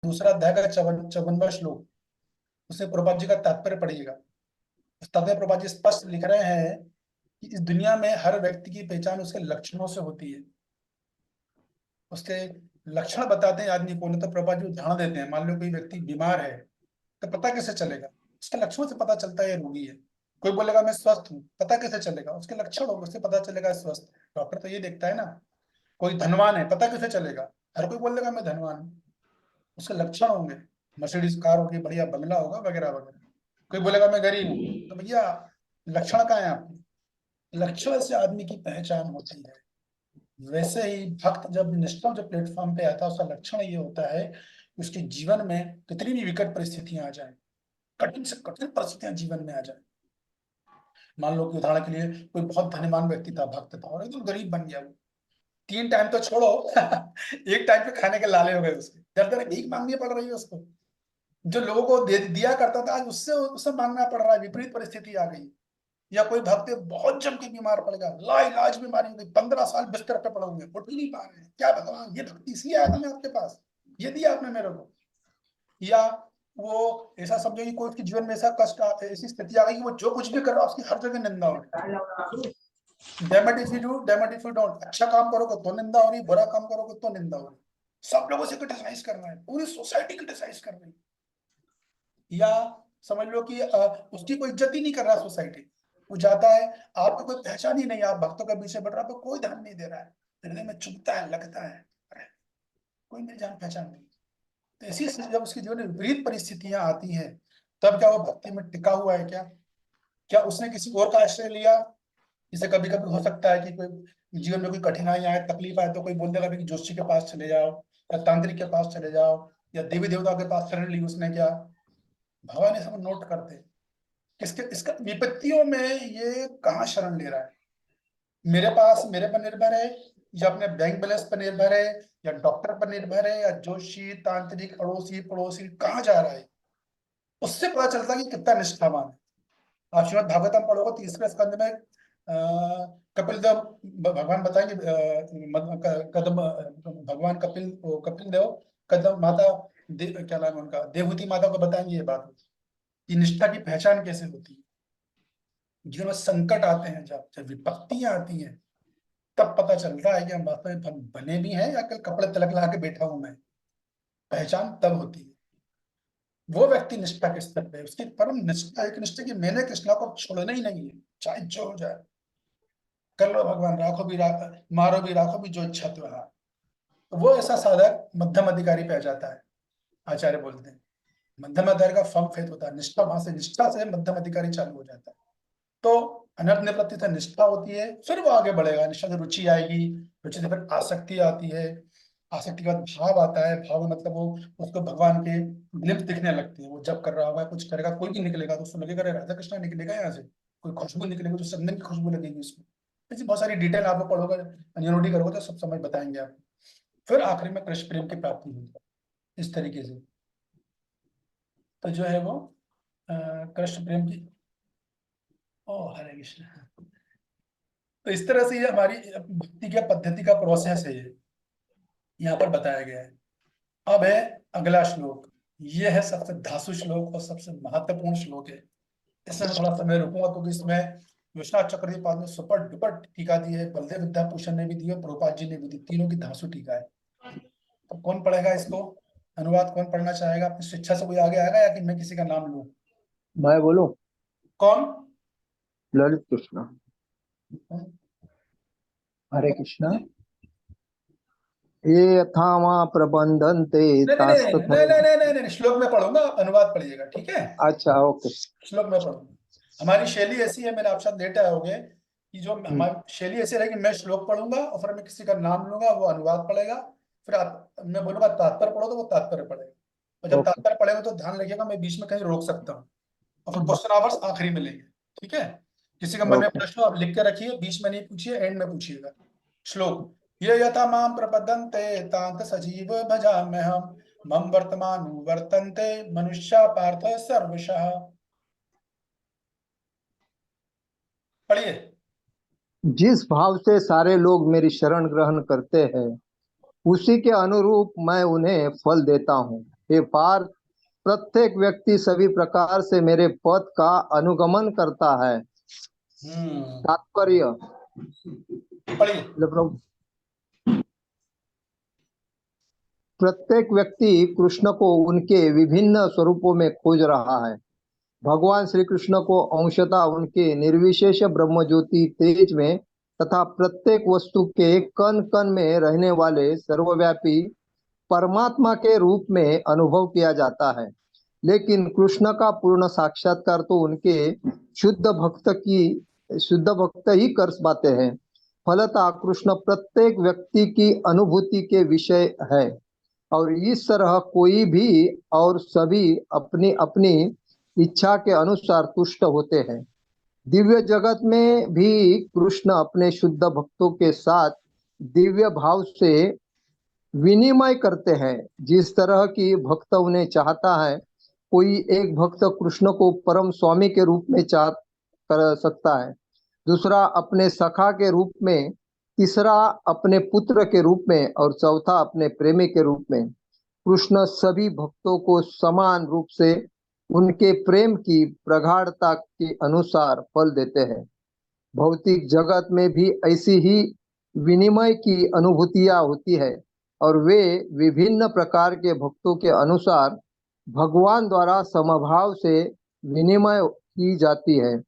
दूसरा अध्याय का 54वां श्लोक, उसमें प्रभुपाद जी का तात्पर्य पढ़िएगा। उस तात्पर्य प्रभुपाद जी स्पष्ट लिख रहे हैं कि इस दुनिया में हर व्यक्ति की पहचान उसके लक्षणों से होती है। उसके लक्षण बताते हैं आदमी को। नहीं तो प्रभुपाद जी उदाहरण देते हैं, मान लो कोई व्यक्ति बीमार है तो पता कैसे चलेगा? उसके लक्षणों से पता चलता है ये रोगी है। कोई बोलेगा मैं स्वस्थ हूँ, पता कैसे चलेगा? उसके लक्षण होंगे, उससे पता चलेगा स्वस्थ। डॉक्टर तो ये देखता है ना। कोई धनवान है, पता कैसे चलेगा? हर कोई बोलेगा मैं धनवान हूँ, उसके लक्षण होंगे। मर्सिडीज कार होगी, बढ़िया बंगला होगा, वगैरह वगैरह। कोई बोलेगा मैं गरीब हूँ, तो भैया लक्षण कहाँ है आपके? लक्षण से आदमी की पहचान होती है। वैसे ही भक्त जब निष्ठा जब प्लेटफॉर्म पे आता है, उसका लक्षण ये होता है कि उसके जीवन में कितनी भी विकट परिस्थितियां आ जाए, कठिन से कठिन परिस्थितियां जीवन में आ जाए। मान लो कि उदाहरण के लिए कोई बहुत धनवान व्यक्ति था, भक्त था, और एकदम गरीब बन गया वो। 3 टाइम तो छोड़ो एक टाइम पे खाने के लाले हो गए उसके, दर दर भीख मांगनी पड़ रही है उसको। जो लोगों को दे दिया करता था, आज उससे उससे मांगना पड़ रहा है। विपरीत परिस्थिति आ गई। या कोई भक्त बहुत जम के बीमार पड़ गया, लाइलाज बीमारी हो गई, 15 साल बिस्तर पे पड़े हुए हैं, उठ ही नहीं पा रहे हैं। क्या भगवान, ये भक्ति इसलिए आया था मैं आपके पास, ये दिया आपने मेरे को? या वो ऐसा समझो कि कोई उसके जीवन में ऐसा कष्ट ऐसी स्थिति आ गई कि वो जो कुछ भी कर रहा है उसकी हर जगह निंदा हो रही। Damned if you do, damned if you don't. अच्छा काम करोगे तो निंदा हो रही, बुरा काम करोगे तो निंदा हो रही। सब लोगों से क्रिटिसाइज कर रहा है, पूरी सोसाइटी क्रिटिसाइज कर रही है। या समझ लो कि उसकी कोई इज्जत ही नहीं कर रहा सोसाइटी। वो जाता है, आपको कोई पहचान ही नहीं, आप भक्तों के पीछे बढ़ रहा है तो कोई ध्यान नहीं दे रहा है। हृदय में चुभता है, लगता है अरे कोई मेरी जान पहचान नहीं। तो इसी से जब उसके जीवन में विपरीत परिस्थितियां आती हैं, तब क्या वो भक्ति में टिका हुआ है क्या? क्या उसने किसी और का आश्रय लिया? जैसे कभी कभी हो सकता है कि कोई जीवन में कोई कठिनाई आए, तकलीफ आए, तो कोई बोल देगा कि जोशी के पास चले जाओ, या तांत्रिक के पास चले जाओ, या देवी देवता के पास शरण ली उसने क्या? भगवान ये सब नोट करते हैं। किसके इसका विपत्तियों में ये कहाँ शरण ले रहा है? मेरे पास मेरे पर निर्भर है, या अपने बैंक बैलेंस पर निर्भर है, या डॉक्टर पर निर्भर है, या जोशी तांत्रिक अड़ोसी पड़ोसी कहाँ जा रहा है? उससे पता चलता है कि कितना निष्ठावान है। आप श्रीमद भागवतम पढ़ोगे 3रे स्कंद में कपिल देव भगवान बताएंगे, कदम भगवान कपिल कपिल देव कदम माता क्या नाम है उनका, देवहूति माता को बताएंगे ये बात कि निष्ठा की पहचान कैसे होती है। जीवन में संकट आते हैं, जब जब विपत्तियां आती हैं, तब पता चलता है कि हम वास्तव में बने भी हैं या कल कपड़े तलक लगा के बैठा हूं मैं। पहचान तब होती है। वो व्यक्ति निष्ठा के स्तर पे, उसकी परम निष्ठा, एक निष्ठा की मैंने कृष्णा को छोड़ना ही नहीं है, चाहे जो हो जाए। कर लो भगवान, राखो भी मारो भी, राखो भी, जो इच्छा तुम्हारा। तो वो ऐसा साधक मध्यम अधिकारी पे आ जाता है। आचार्य बोलते हैं मध्यम अधिकारी का फर्म फेथ होता है, निष्ठा वहां से, निष्ठा से मध्यम अधिकारी चालू हो जाता है। तो अनर्थ निवृत्ति से निष्ठा होती है, फिर वो आगे बढ़ेगा। निष्ठा से रुचि आएगी, रुचि से फिर आसक्ति आती है, आसक्ति के बाद भाव आता है। भाव में मतलब वो उसको भगवान के ग्लिम्स दिखने लगती है। वो जब कर रहा होगा, कुछ करेगा, कोई भी निकलेगा तो उसको लगेगा अरे राधा कृष्णा निकलेगा यहाँ से। कोई खुशबू निकलेगी तो चंदन की खुशबू लगेगी उसको। ऐसी बहुत सारी डिटेल आप पढ़ोगे, नोटी करोगे तो सब समझ बताएंगे आप। फिर आखिरी में कृष्ण प्रेम की प्राप्ति होगी इस तरीके से। तो जो है वो कृष्ण प्रेम की, ओ हरे कृष्ण। तो इस तरह से ये हमारी भक्ति का पद्धति का प्रोसेस है, ये यहाँ पर बताया गया है। अब है अगला श्लोक। ये है सबसे धासु श्लोक और सबसे महत्वपूर्ण श्लोक है। इसमें मैं थोड़ा समय रुकूंगा क्योंकि इसमें विश्वनाथ चक्रवर्ती पाद ने सुपर डुपर टीका दी है, बलदेव विद्याभूषण ने भी दी है, प्रभुपाद जी ने भी दी। तीनों की धासु टीका है। तो कौन पढ़ेगा इसको? अनुवाद कौन पढ़ना चाहेगा? अपनी शिक्षा से कोई आगे आएगा या कि मैं किसी का नाम लूं? मैं बोलूं? कौन? ललित कृष्ण। हरे कृष्णा। ये यथा वहाँ प्रबंधन्ते नहीं नहीं नहीं नहीं तास्तथा। नहीं नहीं नहीं नहीं, श्लोक में पढ़ूंगा, आप अनुवाद पढ़िएगा, ठीक है? अच्छा, ओके। श्लोक में पढ़ूंगा। हमारी शैली ऐसी है, मेरे आप साथ लेट आए होंगे, कि जो हमारी शैली ऐसी रहेगी, मैं श्लोक पढ़ूंगा और फिर मैं किसी का नाम लूंगा, वो अनुवाद पढ़ेगा। फिर मैं बोलूंगा तात्पर्य पढ़ो तो वो तात्पर्य पढ़ेगा। और जब ओके। तात्पर्य पढ़ेगा तो ध्यान रखिएगा, मैं बीच में कहीं रोक सकता हूँ। और फिर क्वेश्चन आवर्स आखिरी में लेंगे, ठीक है? किसी का मन में ओके। प्रश्न हो, आप लिख के रखिए, बीच में नहीं पूछिए, एंड में पूछिएगा। श्लोक। ये यथा माम प्रपद्यन्ते तांत सजीव भजाम्यहम् मम वर्तमानु वर्तन्ते मनुष्या पार्थ सर्वशः। पढ़िए। जिस भाव से सारे लोग मेरी शरण ग्रहण करते हैं, उसी के अनुरूप मैं उन्हें फल देता हूँ। हे पार्थ, प्रत्येक व्यक्ति सभी प्रकार से मेरे पथ का अनुगमन करता है। तात्पर्य, पढ़िए। मतलब प्रत्येक व्यक्ति कृष्ण को उनके विभिन्न स्वरूपों में खोज रहा है। भगवान श्री कृष्ण को अंशतः उनके निर्विशेष ब्रह्म ज्योति तेज में तथा प्रत्येक वस्तु के कण कण में रहने वाले सर्वव्यापी परमात्मा के रूप में अनुभव किया जाता है। लेकिन कृष्ण का पूर्ण साक्षात्कार तो उनके शुद्ध भक्त ही कर पाते हैं। फलतः कृष्ण प्रत्येक व्यक्ति की अनुभूति के विषय है और इस तरह कोई भी और सभी अपनी अपनी इच्छा के अनुसार तुष्ट होते हैं। दिव्य जगत में भी कृष्ण अपने शुद्ध भक्तों के साथ दिव्य भाव से विनिमय करते हैं। जिस तरह की भक्त उन्हें चाहता है, कोई एक भक्त कृष्ण को परम स्वामी के रूप में चाह कर सकता है, दूसरा अपने सखा के रूप में, तीसरा अपने पुत्र के रूप में और चौथा अपने प्रेमी के रूप में। कृष्ण सभी भक्तों को समान रूप से उनके प्रेम की प्रगाढ़ता के अनुसार फल देते हैं। भौतिक जगत में भी ऐसी ही विनिमय की अनुभूतियां होती है और वे विभिन्न प्रकार के भक्तों के अनुसार भगवान द्वारा समभाव से विनिमय की जाती है।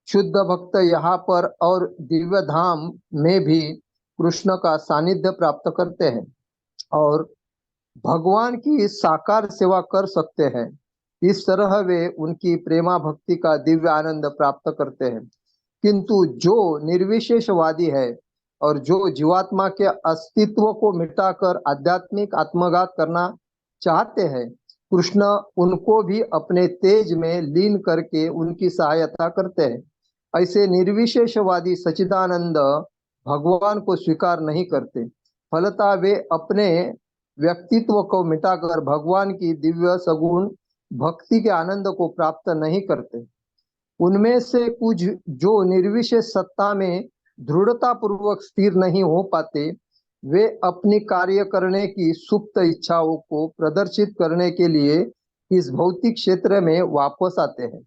शुद्ध भक्त यहाँ पर और दिव्य धाम में भी कृष्ण का सानिध्य प्राप्त करते हैं और भगवान की साकार सेवा कर सकते हैं। इस तरह वे उनकी प्रेमा भक्ति का दिव्य आनंद प्राप्त करते हैं। किंतु जो निर्विशेषवादी है और जो जीवात्मा के अस्तित्व को मिटाकर आध्यात्मिक आत्मघात करना चाहते हैं, कृष्ण उनको भी अपने तेज में लीन करके उनकी सहायता करते हैं। ऐसे निर्विशेषवादी सच्चिदानंद भगवान को स्वीकार नहीं करते। फलतः वे अपने व्यक्तित्व को मिटाकर भगवान की दिव्य सगुण भक्ति के आनंद को प्राप्त नहीं करते। उनमें से कुछ जो निर्विशेष सत्ता में दृढ़ता पूर्वक स्थिर नहीं हो पाते, वे अपनी कार्य करने की सुप्त इच्छाओं को प्रदर्शित करने के लिए इस भौतिक क्षेत्र में वापस आते हैं।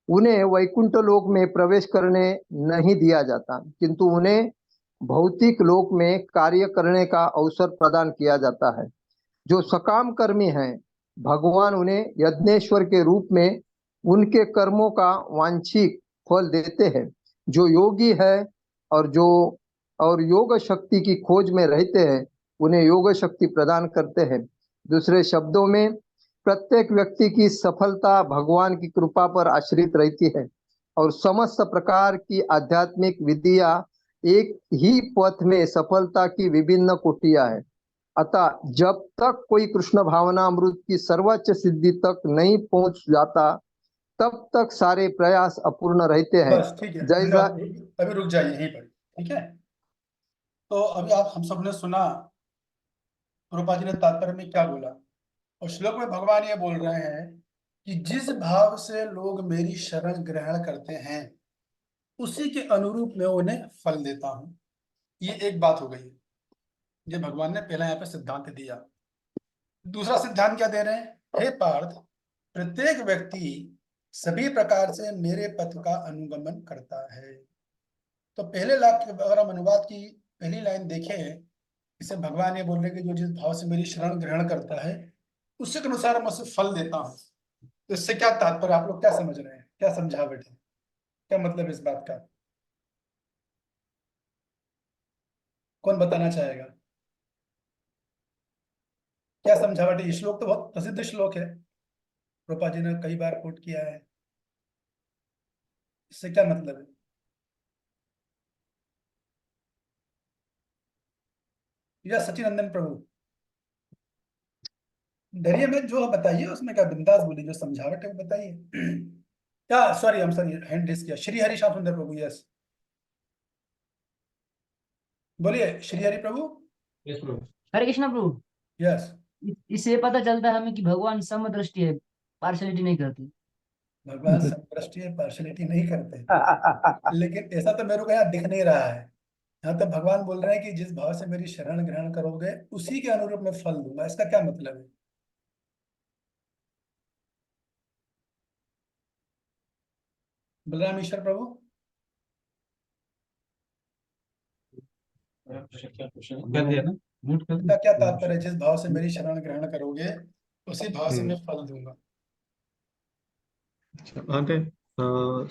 उन्हें वैकुंठ लोक में प्रवेश करने नहीं दिया जाता, किंतु उन्हें भौतिक लोक में कार्य करने का अवसर प्रदान किया जाता है। जो सकाम कर्मी हैं, भगवान उन्हें यज्ञेश्वर के रूप में उनके कर्मों का वांछित फल देते हैं। जो योगी है और योग शक्ति की खोज में रहते हैं, उन्हें योग शक्ति प्रदान करते हैं। दूसरे शब्दों में, प्रत्येक व्यक्ति की सफलता भगवान की कृपा पर आश्रित रहती है और समस्त प्रकार की आध्यात्मिक विधियां एक ही पथ में सफलता की विभिन्न कोटियां हैं। अतः जब तक कोई कृष्ण भावनामृत की सर्वोच्च सिद्धि तक नहीं पहुंच जाता, तब तक सारे प्रयास अपूर्ण रहते हैं। बस ठीक है, जैसा अभी रुक जाइए यहीं पर, ठीक है। तो अभी आप हम सबने सुना प्रभुपाद जी ने तात्पर्य में क्या बोला। और श्लोक में भगवान ये बोल रहे हैं कि जिस भाव से लोग मेरी शरण ग्रहण करते हैं, उसी के अनुरूप मैं उन्हें फल देता हूं। ये एक बात हो गई। ये भगवान ने पहला यहाँ पे सिद्धांत दिया। दूसरा सिद्धांत क्या दे रहे हैं? हे पार्थ, प्रत्येक व्यक्ति सभी प्रकार से मेरे पथ का अनुगमन करता है। तो पहले लाख अगर हम अनुवाद की पहली लाइन देखें, इसे भगवान ये बोल रहे हैं कि जो जिस भाव से मेरी शरण ग्रहण करता है, उसी के अनुसार मैं उसे फल देता हूँ। तो इससे क्या तात्पर्य, आप लोग क्या समझ रहे हैं, क्या समझावट है, क्या मतलब इस बात का? कौन बताना चाहेगा? क्या समझावट है? ये श्लोक तो बहुत प्रसिद्ध श्लोक है, रूपा जी ने कई बार कोट किया है। इससे क्या मतलब है? या सचिनंदन प्रभु डरिए में, जो बताइए उसमें क्या, बिंदास बोलिए, जो समझावट है वो बताइए। क्या, सॉरी, हम सॉरी, हैंड रेस किया। श्री हरि श्याम सुंदर प्रभु, यस बोलिए, श्री हरि प्रभु। यस प्रभु। हरे कृष्ण प्रभु। यस। इससे पता चलता है हमें कि भगवान समदृष्टि है, पार्शलिटी नहीं करते। भगवान संतुष्टि है, पार्शलिटी नहीं करते। लेकिन ऐसा तो मेरे को यहाँ दिख नहीं रहा है। यहाँ तो भगवान बोल रहे हैं कि जिस भाव से मेरी शरण ग्रहण करोगे, उसी के अनुरूप मैं फल दूंगा। इसका क्या मतलब है? बलराम ईश्वर प्रभु, कर दिया ना, म्यूट कर इसका दिया। क्या तात्पर्य है? जिस भाव से मेरी शरण ग्रहण करोगे उसी भाव से मैं फल दूंगा। अच्छा, आगे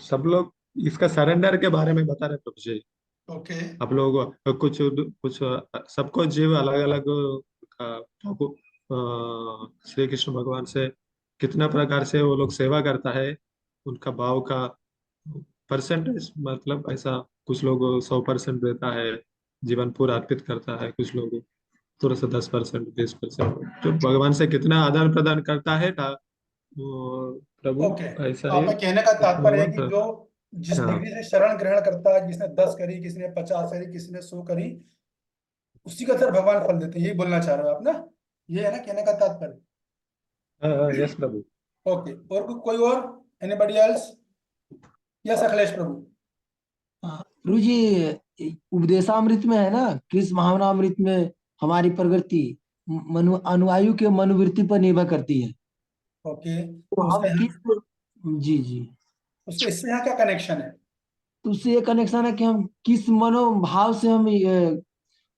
सब लोग इसका सरेंडर के बारे में बता रहे प्रभु जी। ओके, आप लोग कुछ कुछ सबको जीव अलग अलग प्रभु श्री कृष्ण भगवान से कितना प्रकार से वो लोग सेवा करता है, उनका भाव का परसेंटेज, मतलब ऐसा कुछ लोग 100% देता है, जीवन पूरा अर्पित करता है, कुछ लोग थोड़ा सा 10%, 20%, तो भगवान से कितना आदान प्रदान करता है वो प्रभु ओके। ऐसा तो ही आपका कहने का कृष्ण तात्पर्य है भगवान कि जो जिस हाँ डिग्री से शरण ग्रहण करता है, जिसने 10 करी, किसी ने 50 करी, किसी ने 100 करी, उसी का तरह भगवान फल देते हैं, यही बोलना चाह रहे हो आप ना? ये है ना कहने का तात्पर्य? यस प्रभु। ओके, और कोई और? Anybody else? यस अखिलेश प्रभु। गुरु जी, उपदेशामृत में है ना, कृष्ण महावनामृत में हमारी प्रगति मनु अनुयायी के मनोवृत्ति पर निर्भर करती है। ओके, तो तो हम उसका किस जी जी उसका इससे यहाँ क्या कनेक्शन है? तो उससे ये कनेक्शन है कि हम किस मनोभाव से हम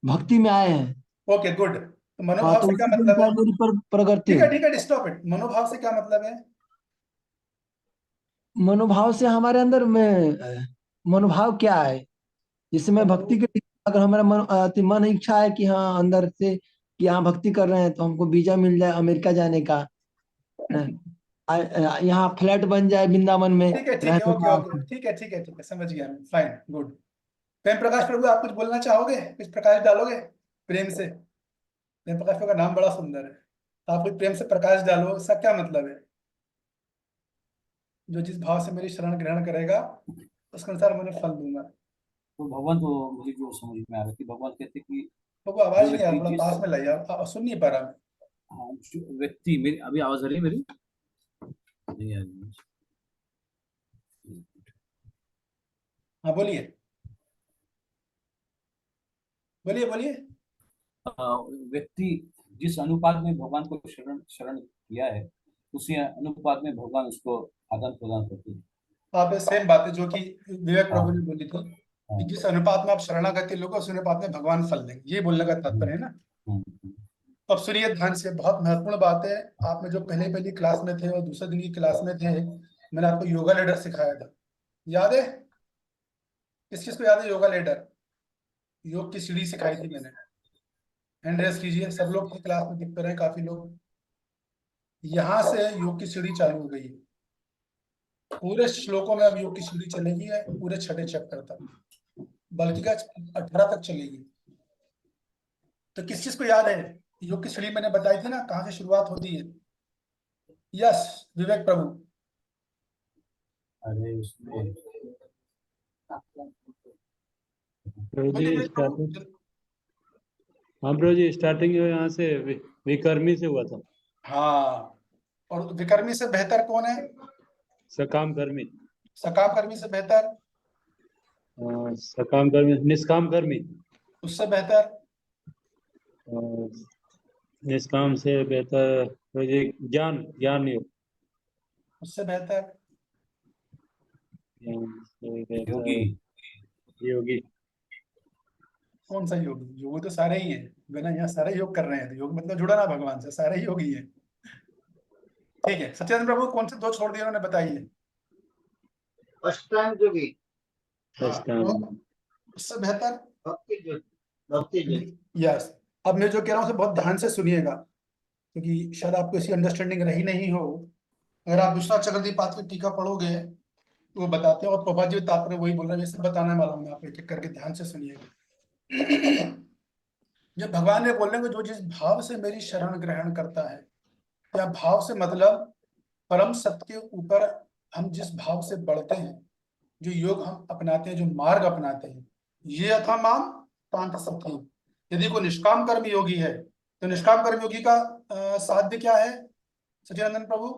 भक्ति में आए हैं। Okay, good. तो हाँ, मनोभाव तो से क्या उसी के मतलब है? अनुसार मेरी प्रगति ठीक है। है, ठीक है, स्टॉप इट। मनोभाव से क्या मतलब है? मनोभाव से हमारे अंदर में मनोभाव क्या है, जैसे मैं भक्ति के, अगर हमारा मन इच्छा है कि हाँ अंदर से कि हाँ भक्ति कर रहे हैं, तो हमको वीजा मिल जाए अमेरिका जाने का, यहाँ फ्लैट बन जाए वृंदावन में ठीक है, ठीक है, रहने ओके, का। ओके, ठीक है, ठीक है, ठीक है, समझ गया मैं, फाइन, गुड। प्रेम प्रकाश प्रभु, आप कुछ बोलना चाहोगे? कुछ प्रकाश डालोगे प्रेम से? प्रेम प्रकाश प्रभु का नाम बड़ा सुंदर है। आप कुछ प्रेम से प्रकाश डालो, इसका क्या मतलब है? जो जिस भाव से मेरी शरण ग्रहण करेगा उसके अनुसार मैं फल दूंगा। तो भगवान, तो मुझे जो समझ में आ रहा है कि भगवान कहते हैं कि प्रभु आवाज जो नहीं आ रहा, व्यक्ति थोड़ा जिस पास में लाइए, आप सुन नहीं पा रहा मैं। हाँ, जो व्यक्ति मेरी अभी आवाज आ रही है मेरी? नहीं आ रही। हाँ, बोलिए, बोलिए, बोलिए। व्यक्ति जिस अनुपात में भगवान को शरण शरण किया है, उसी अनुपात में भगवान उसको आदान प्रदान करते हैं। आप सेम बात है जो कि विवेक प्रभु ने बोली थी कि हाँ। जिस अनुपात में आप शरणागति लोगे उस अनुपात में भगवान फल देंगे, ये बोलने का तात्पर्य है ना? हम्म। अब सुनिए ध्यान से, बहुत महत्वपूर्ण बात है। आपने जो पहले पहली क्लास में थे और दूसरे दिन की क्लास में थे, मैंने आपको योगा लेडर सिखाया था, याद है? किस किस को याद है योगा लेडर? योग की सीढ़ी सिखाई थी मैंने। हैंड रेस कीजिए, सब लोग की क्लास में दिखते रहे काफी लोग। यहाँ से योग की सीढ़ी चालू हो गई है। पूरे श्लोकों में अब योग की सीढ़ी चलेगी है, पूरे छठे चैप्टर तक, बल्कि का 18 तक चलेगी। तो किस चीज को याद है? योग की सीढ़ी मैंने बताई थी ना, कहाँ से शुरुआत होती है? यस, विवेक प्रभु। अरे उसमें प्रभु बोलिए जी विवेक प्रभु। स्टार्टिंग, हाँ प्रभु जी स्टार्टिंग जो यहाँ से विकर्मी से हुआ था। हाँ, और विकर्मी से बेहतर कौन है? सकाम कर्मी, सकाम कर्मी से बेहतर? सकाम कर्मी, निष्काम कर्मी, उससे बेहतर? निष्काम से बेहतर प्रभु जी ज्ञान ज्ञान योग, उससे बेहतर? ज्ञान से योगी। बेहतर योगी। कौन सा योगी? योग तो सारे ही हैं, बिना यहाँ सारे योग कर रहे हैं, तो योग मतलब जुड़ा ना भगवान से, सारे ही योगी हैं। ठीक है, सत्यानंद प्रभु कौन से दो छोड़ दिए उन्होंने, बताइए। अष्टांग योगी, हाँ, अष्टांग, और उससे बेहतर? भक्ति योगी, भक्ति योगी। यस। अब मैं जो कह रहा हूँ उसे बहुत ध्यान से सुनिएगा, क्योंकि शायद आपको इसकी अंडरस्टैंडिंग रही नहीं हो। अगर आप दूसरा चक्रदीपात की टीका पढ़ोगे तो वो बताते हैं, और प्रभा जी तात्पर्य वही बोल रहे हैं, ये सब बताने वाला हूँ मैं, आप एक एक करके ध्यान से सुनिएगा। जब भगवान ने बोल रहे हैं कि जो जिस भाव से मेरी शरण ग्रहण करता है, या भाव से मतलब परम सत्य के ऊपर हम जिस भाव से बढ़ते हैं, जो योग हम अपनाते हैं, जो मार्ग अपनाते हैं, ये अथा माम तांत सत्य। यदि कोई निष्काम कर्म योगी है तो निष्काम कर्म योगी का साध्य क्या है सचिदानंद प्रभु?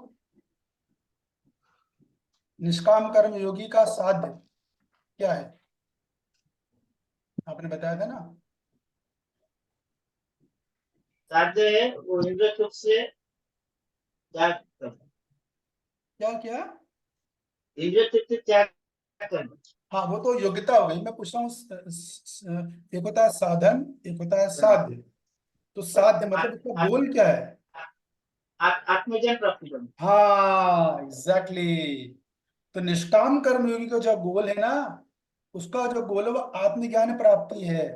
निष्काम कर्म योगी का साध्य क्या है? आपने बताया था ना। साध्य है वो इंद्र सुख से त्याग करना, क्या क्या? इंद्र सुख से त्याग कर्म। हाँ वो तो योग्यता हो गई, मैं पूछ रहा हूँ एक होता है साधन, एक होता है साध्य। तो साध्य मतलब इसका गोल क्या है? आत्मज्ञान प्राप्ति करना। हाँ एग्जैक्टली। तो निष्काम कर्मयोगी का जो गोल है ना, उसका जो गोल है वो आत्मज्ञान प्राप्ति है।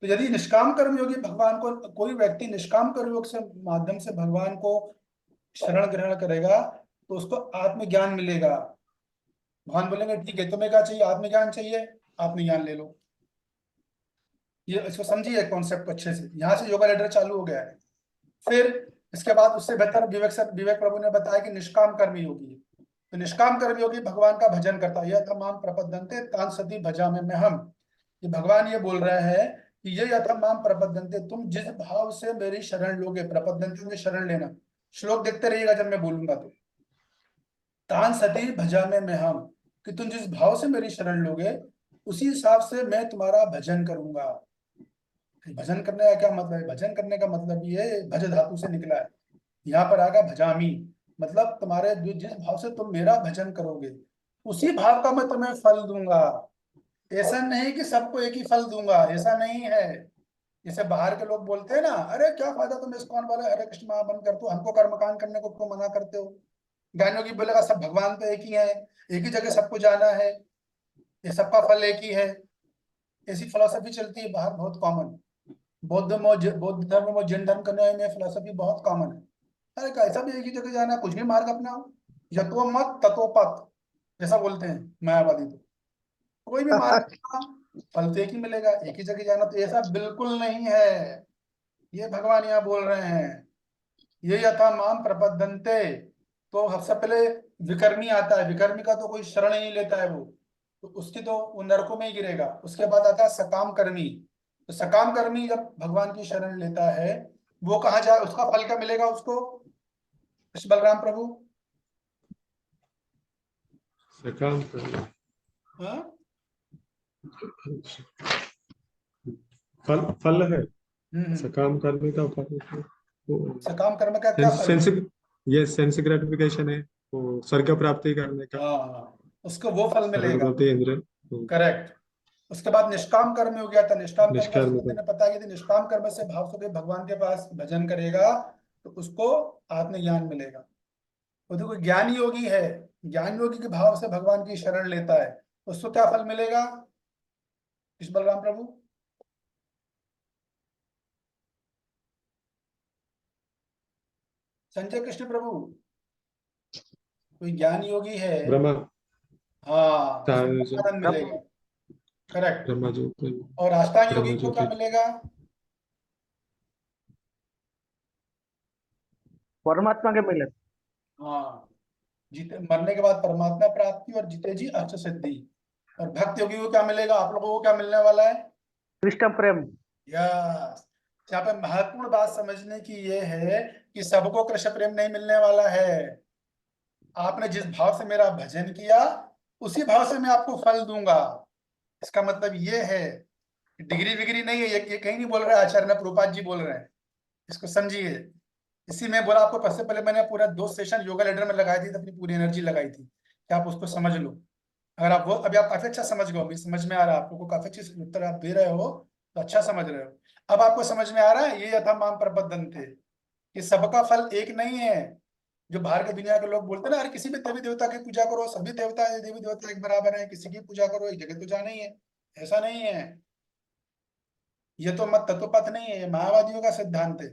तो यदि निष्काम कर्मयोगी भगवान को, कोई व्यक्ति निष्काम कर्मयोग से माध्यम से भगवान को शरण ग्रहण करेगा तो उसको आत्मज्ञान मिलेगा। भगवान बोलेंगे ठीक है तुम्हें क्या चाहिए, आत्मज्ञान चाहिए, आत्मज्ञान ले लो। ये इसको समझिए कॉन्सेप्ट अच्छे से, यहाँ से योगा लेटर चालू हो गया है। फिर इसके बाद उससे बेहतर विवेक प्रभु ने बताया कि निष्काम कर्म योगी है। तो निष्काम कर्म योगी भगवान का भजन करता है। यथामाम प्रपद्यन्ते तान् सती भजामि मैं हम। ये भगवान ये बोल रहे हैं कि ये यथामाम प्रपद्यन्ते, तुम जिस भाव से मेरी शरण लोगे, प्रपद्यन्ते में शरण लेना, श्लोक देखते रहिएगा जब मैं बोलूंगा तो, तान् सती भजामि मैं हम, कि तुम जिस भाव से मेरी शरण लोगे उसी हिसाब से मैं तुम्हारा भजन करूंगा। भजन करने का क्या मतलब है? भजन करने का मतलब ये भज धातु से निकला है। यहाँ पर आगा भजामी, मतलब तुम्हारे जिस भाव से तुम मेरा भजन करोगे उसी भाव का मैं तुम्हें फल दूंगा। ऐसा नहीं कि सबको एक ही फल दूंगा, ऐसा नहीं है। जैसे बाहर के लोग बोलते हैं ना, अरे क्या फायदा तुम इस्कॉन वाले हरे कृष्ण महामंत्र करते हो, हमको कर्मकांड करने को क्यों मना करते हो? ज्ञानियों की बोलेगा सब भगवान तो एक ही है, एक ही जगह सबको जाना है, ये सबका फल एक ही है। ऐसी फिलोसफी चलती है बाहर, बहुत कॉमन। बौद्ध धर्म में, जैन धर्म करने में फिलोसफी बहुत कॉमन है। अरे कैसा भी एक ही जगह जाना है, कुछ भी मार्ग अपनाओ, यतो मत ततो पथ, जैसा बोलते हैं मायावादी। तो कोई भी मार्ग अपनाओ, फल तो एक ही मिलेगा, एक ही जगह जाना। तो ऐसा बिल्कुल नहीं है, ये भगवान यहाँ बोल रहे हैं। ये यथा माम प्रपद्यन्ते, तो सबसे पहले विकर्मी आता है। विकर्मी का तो कोई शरण ही नहीं लेता है वो, तो उसकी तो वो नरकों में ही गिरेगा। उसके बाद आता है सकाम कर्मी। तो सकाम कर्मी जब भगवान की शरण लेता है वो कहाँ जाए, उसका फल क्या मिलेगा उसको? कृष्ण बलराम प्रभु। सकाम कर्म, हाँ? फल फल है। हम्म। सकाम कर्म का फल है। वो सकाम कर्म का क्या फल है? सेंस, ये सेंस ग्रेटिफिकेशन है, वो स्वर्ग प्राप्ति करने का। हाँ, उसको वो फल स्वर्ग मिलेगा। प्राप्ति इंद्र। करेक्ट। उसके बाद निष्काम कर्म हो गया था। निष्काम कर्म का निष्कर्म मैंने पता कि निष्काम कर्म से भाव से भगवान के पास भजन करेगा तो उसको आत्मज्ञान मिलेगा। वो देखो ज्ञान योगी है, ज्ञान योगी के भाव से भगवान की शरण लेता है, उसको क्या फल मिलेगा? कृष्ण बलराम प्रभु। संजय कृष्ण प्रभु। कोई ज्ञान योगी है, ब्रह्मा, हाँ, उसको आनंद मिलेगा। करेक्ट। ब्रह्मा ज्योति, और अष्टांग योगी ब्रह्मा को क्या ज्योति। मिलेगा? परमात्मा के मिले। हाँ, जीते मरने के बाद परमात्मा प्राप्ति और जीते जी अष्ट सिद्धि। और भक्त योगी को क्या मिलेगा? आप लोगों को क्या मिलने वाला है? कृष्ण प्रेम। यस। यहाँ पे महत्वपूर्ण बात समझने की ये है कि सबको कृष्ण प्रेम नहीं मिलने वाला है। आपने जिस भाव से मेरा भजन किया उसी भाव से मैं आपको फल दूंगा। इसका मतलब ये है, डिग्री विग्री नहीं है, ये कहीं नहीं बोल रहे आचार्य प्रभुपाद जी बोल रहे हैं, इसको समझिए। इसी में बोला आपको, सबसे पहले मैंने पूरा 2 सेशन योगा लेटर में लगाई थी, तो अपनी पूरी एनर्जी लगाई थी कि आप उसको समझ लो। अगर आप वो अभी आप काफी अच्छा समझ गए हो, अभी समझ में आ रहा है आपको, काफी अच्छी उत्तर आप दे रहे हो, तो अच्छा समझ रहे हो। अब आपको समझ में आ रहा है ये यथा माम प्रपद्यन्ते कि सबका फल एक नहीं है। जो बाहर के दुनिया के लोग बोलते हैं ना, अरे किसी भी देवी देवता की पूजा करो, सभी देवता देवी देवता एक बराबर है, किसी की पूजा करो, एक जगह तो जाना ही है। ऐसा नहीं है, ये तो मत तत्वपथ नहीं है, ये मायावादियों का सिद्धांत है,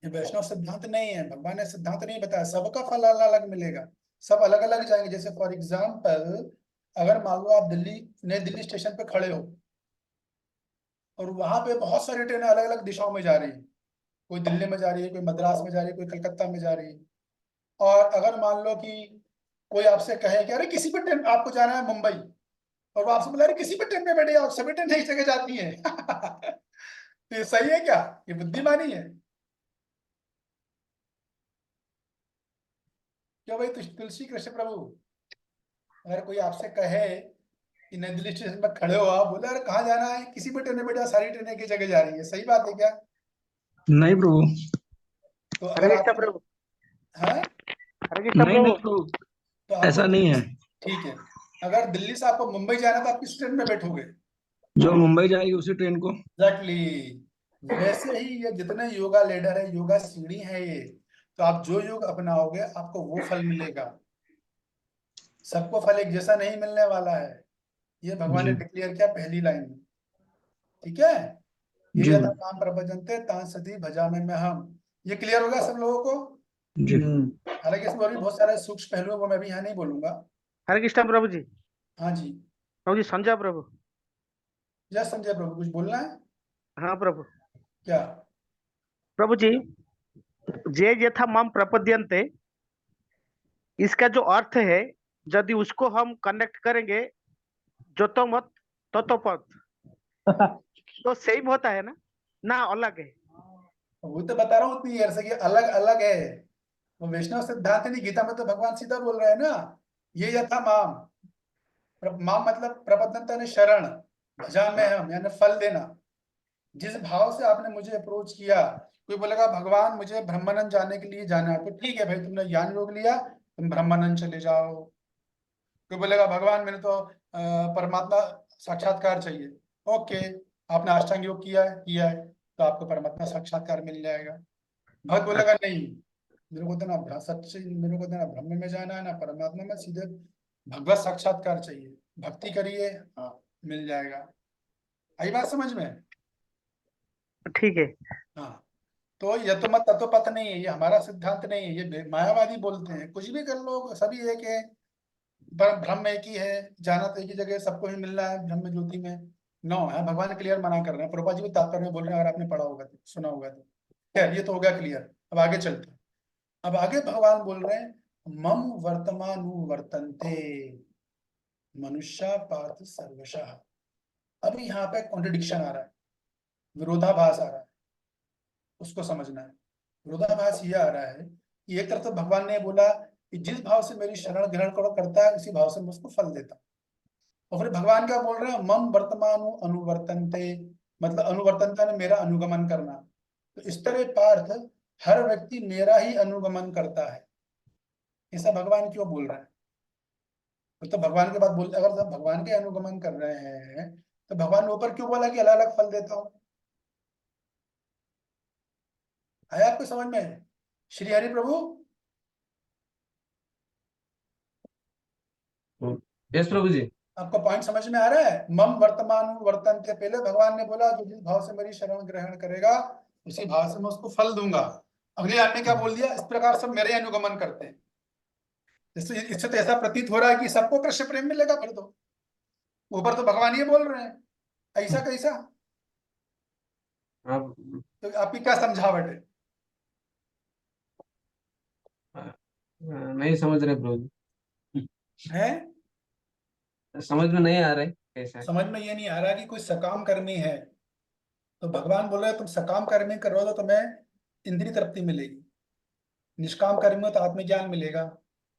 ये वैष्णव सिद्धांत नहीं है। भगवान ने सिद्धांत नहीं बताया, सबका फल अलग अलग मिलेगा, सब अलग अलग जाएंगे। जैसे फॉर एग्जाम्पल, अगर मान लो आप नई दिल्ली स्टेशन पे खड़े हो और वहां पे बहुत सारी ट्रेनें अलग अलग दिशाओं में जा रही है, कोई दिल्ली में जा रही है, कोई मद्रास में जा रही है, कोई कलकत्ता में जा रही है। और अगर मान लो कि कोई आपसे कहे कि अरे किसी भी ट्रेन आपको जाना है मुंबई, और वो आपसे बोला अरे किसी भी ट्रेन में बैठे आप, सभी ट्रेन एक जगह जाती है तो ये सही है क्या? ये बुद्धिमानी है क्यों भाई? तुलसी कृष्ण प्रभु, अगर कोई आपसे कहे कि नई दिल्ली स्टेशन पर खड़े हो, आप बोले अरे कहाँ जाना है, किसी भी ट्रेन में बैठा, सारी ट्रेनें एक ही जगह जा रही है, सही बात है क्या? नहीं प्रभु। तो हरे अगर कृष्ण आप प्रभु। हाँ, हरे कृष्ण नहीं प्रभु। नहीं प्रभु, तो आपको ऐसा नहीं है। ठीक है, अगर दिल्ली से आपको मुंबई जाना है तो आप किस ट्रेन में बैठोगे? जो मुंबई जाएगी उसी ट्रेन को। एग्जैक्टली। वैसे ही ये जितने योगा लीडर है, योगा सीढ़ी है ये, तो आप जो योग अपनाओगे आपको वो फल मिलेगा। सबको फल एक जैसा नहीं मिलने वाला है, ये भगवान ने जी डिक्लेयर किया पहली लाइन में। ठीक है, ये जी यथा नाम प्रभजन्ते तां सती भजामि मैं हम। ये क्लियर होगा सब लोगों को? जी। हालांकि इसमें और भी बहुत सारे सूक्ष्म पहलू है, वो मैं भी यहाँ नहीं बोलूंगा। हरे कृष्ण प्रभु जी। हाँ जी। प्रभु जी संजय प्रभु। यस संजय प्रभु, कुछ बोलना है हाँ प्रभु। क्या? प्रभु जी, जे यथा माम प्रपद्यन्ते, इसका जो अर्थ है, यदि उसको हम कनेक्ट करेंगे जो तो मत तो पद, तो सेम होता है ना अलग है? वो तो बता रहा हूँ इतनी देर से कि अलग अलग है। वो वैष्णव सिद्धांत नहीं, गीता में तो भगवान सीधा बोल रहे हैं ना, ये यथा माम। माम मतलब प्रपद्यंता ने शरण, भजा में हम यानी फल देना। जिस भाव से आपने मुझे अप्रोच किया, कोई बोलेगा भगवान मुझे ब्रह्मानंद जाने के लिए जाना है, तो ठीक है भाई, तुमने ज्ञान योग लिया, तुम ब्रह्मानंद चले जाओ। कोई बोलेगा भगवान मैंने तो परमात्मा साक्षात्कार चाहिए, ओके, आपने अष्टांग योग किया है तो आपको परमात्मा साक्षात्कार मिल जाएगा। भक्त बोलेगा नहीं, मेरे को तो ना सच्चे, मेरे को तो ना ब्रह्म में जाना है ना परमात्मा में, सीधे भगवत साक्षात्कार चाहिए। भक्ति करिए, हाँ मिल जाएगा। आई बात समझ में? ठीक है। हाँ, तो यह तो मत तत्वपथ नहीं है, ये हमारा सिद्धांत नहीं है, ये मायावादी बोलते हैं कुछ भी कर लो सभी एक है, ब्रह्म एक ही है, जाना तो एक ही जगह, सबको ही मिलना है ब्रह्म ज्योति में। नो है, भगवान क्लियर मना कर रहे हैं, प्रभुपाद जी भी तात्पर्य में बोल रहे हैं, अगर आपने पढ़ा होगा तो, सुना होगा तो। खैर ये तो हो गया क्लियर, अब आगे चलते हैं। अब आगे भगवान बोल रहे हैं मम वर्तमानुवर्तन्ते मनुष्य पार्थ सर्वशः। अब यहाँ पे कॉन्ट्रडिक्शन आ रहा है, विरोधाभास आ रहा है, उसको समझना है। विरोधाभास ये आ रहा है कि एक तरफ तो भगवान ने बोला कि जिस भाव से मेरी शरण ग्रहण करो करता है, उसी भाव से मैं उसको फल देता हूँ। और फिर भगवान क्या बोल रहे हैं, मम वर्तमानु अनुवर्तन्ते, मतलब अनुवर्तनता ने मेरा अनुगमन करना। तो इस तरह पार्थ हर व्यक्ति मेरा ही अनुगमन करता है, ऐसा भगवान क्यों बोल रहे हैं? तो भगवान के बाद बोल, अगर सब भगवान के अनुगमन कर रहे हैं तो भगवान ने ऊपर क्यों बोला कि अलग अलग फल देता हूं? आया आपको समझ में? श्री हरि प्रभु। यस प्रभु जी। आपको पॉइंट समझ में आ रहा है? मम वर्तमान वर्तन के पहले भगवान ने बोला जो जिस भाव से मेरी शरण ग्रहण करेगा उसी भाव से मैं उसको फल दूंगा। अगले आपने क्या बोल दिया, इस प्रकार सब मेरे अनुगमन करते हैं। इससे तो ऐसा प्रतीत हो रहा है कि सबको कृष्ण प्रेम मिलेगा फिर तो। ऊपर तो भगवान ये बोल रहे हैं, ऐसा कैसा? आप तो आपकी क्या समझावट है? नहीं समझ रहे प्रभु जी। हैं? समझ में नहीं आ रहा है कैसा है। समझ में ये नहीं आ रहा कि कोई सकाम कर्मी है, तो भगवान बोल रहे हैं तुम सकाम कर्मी करो तो तुम्हें इंद्रिय तृप्ति मिलेगी, निष्काम कर्मी हो तो आत्मज्ञान मिलेगा,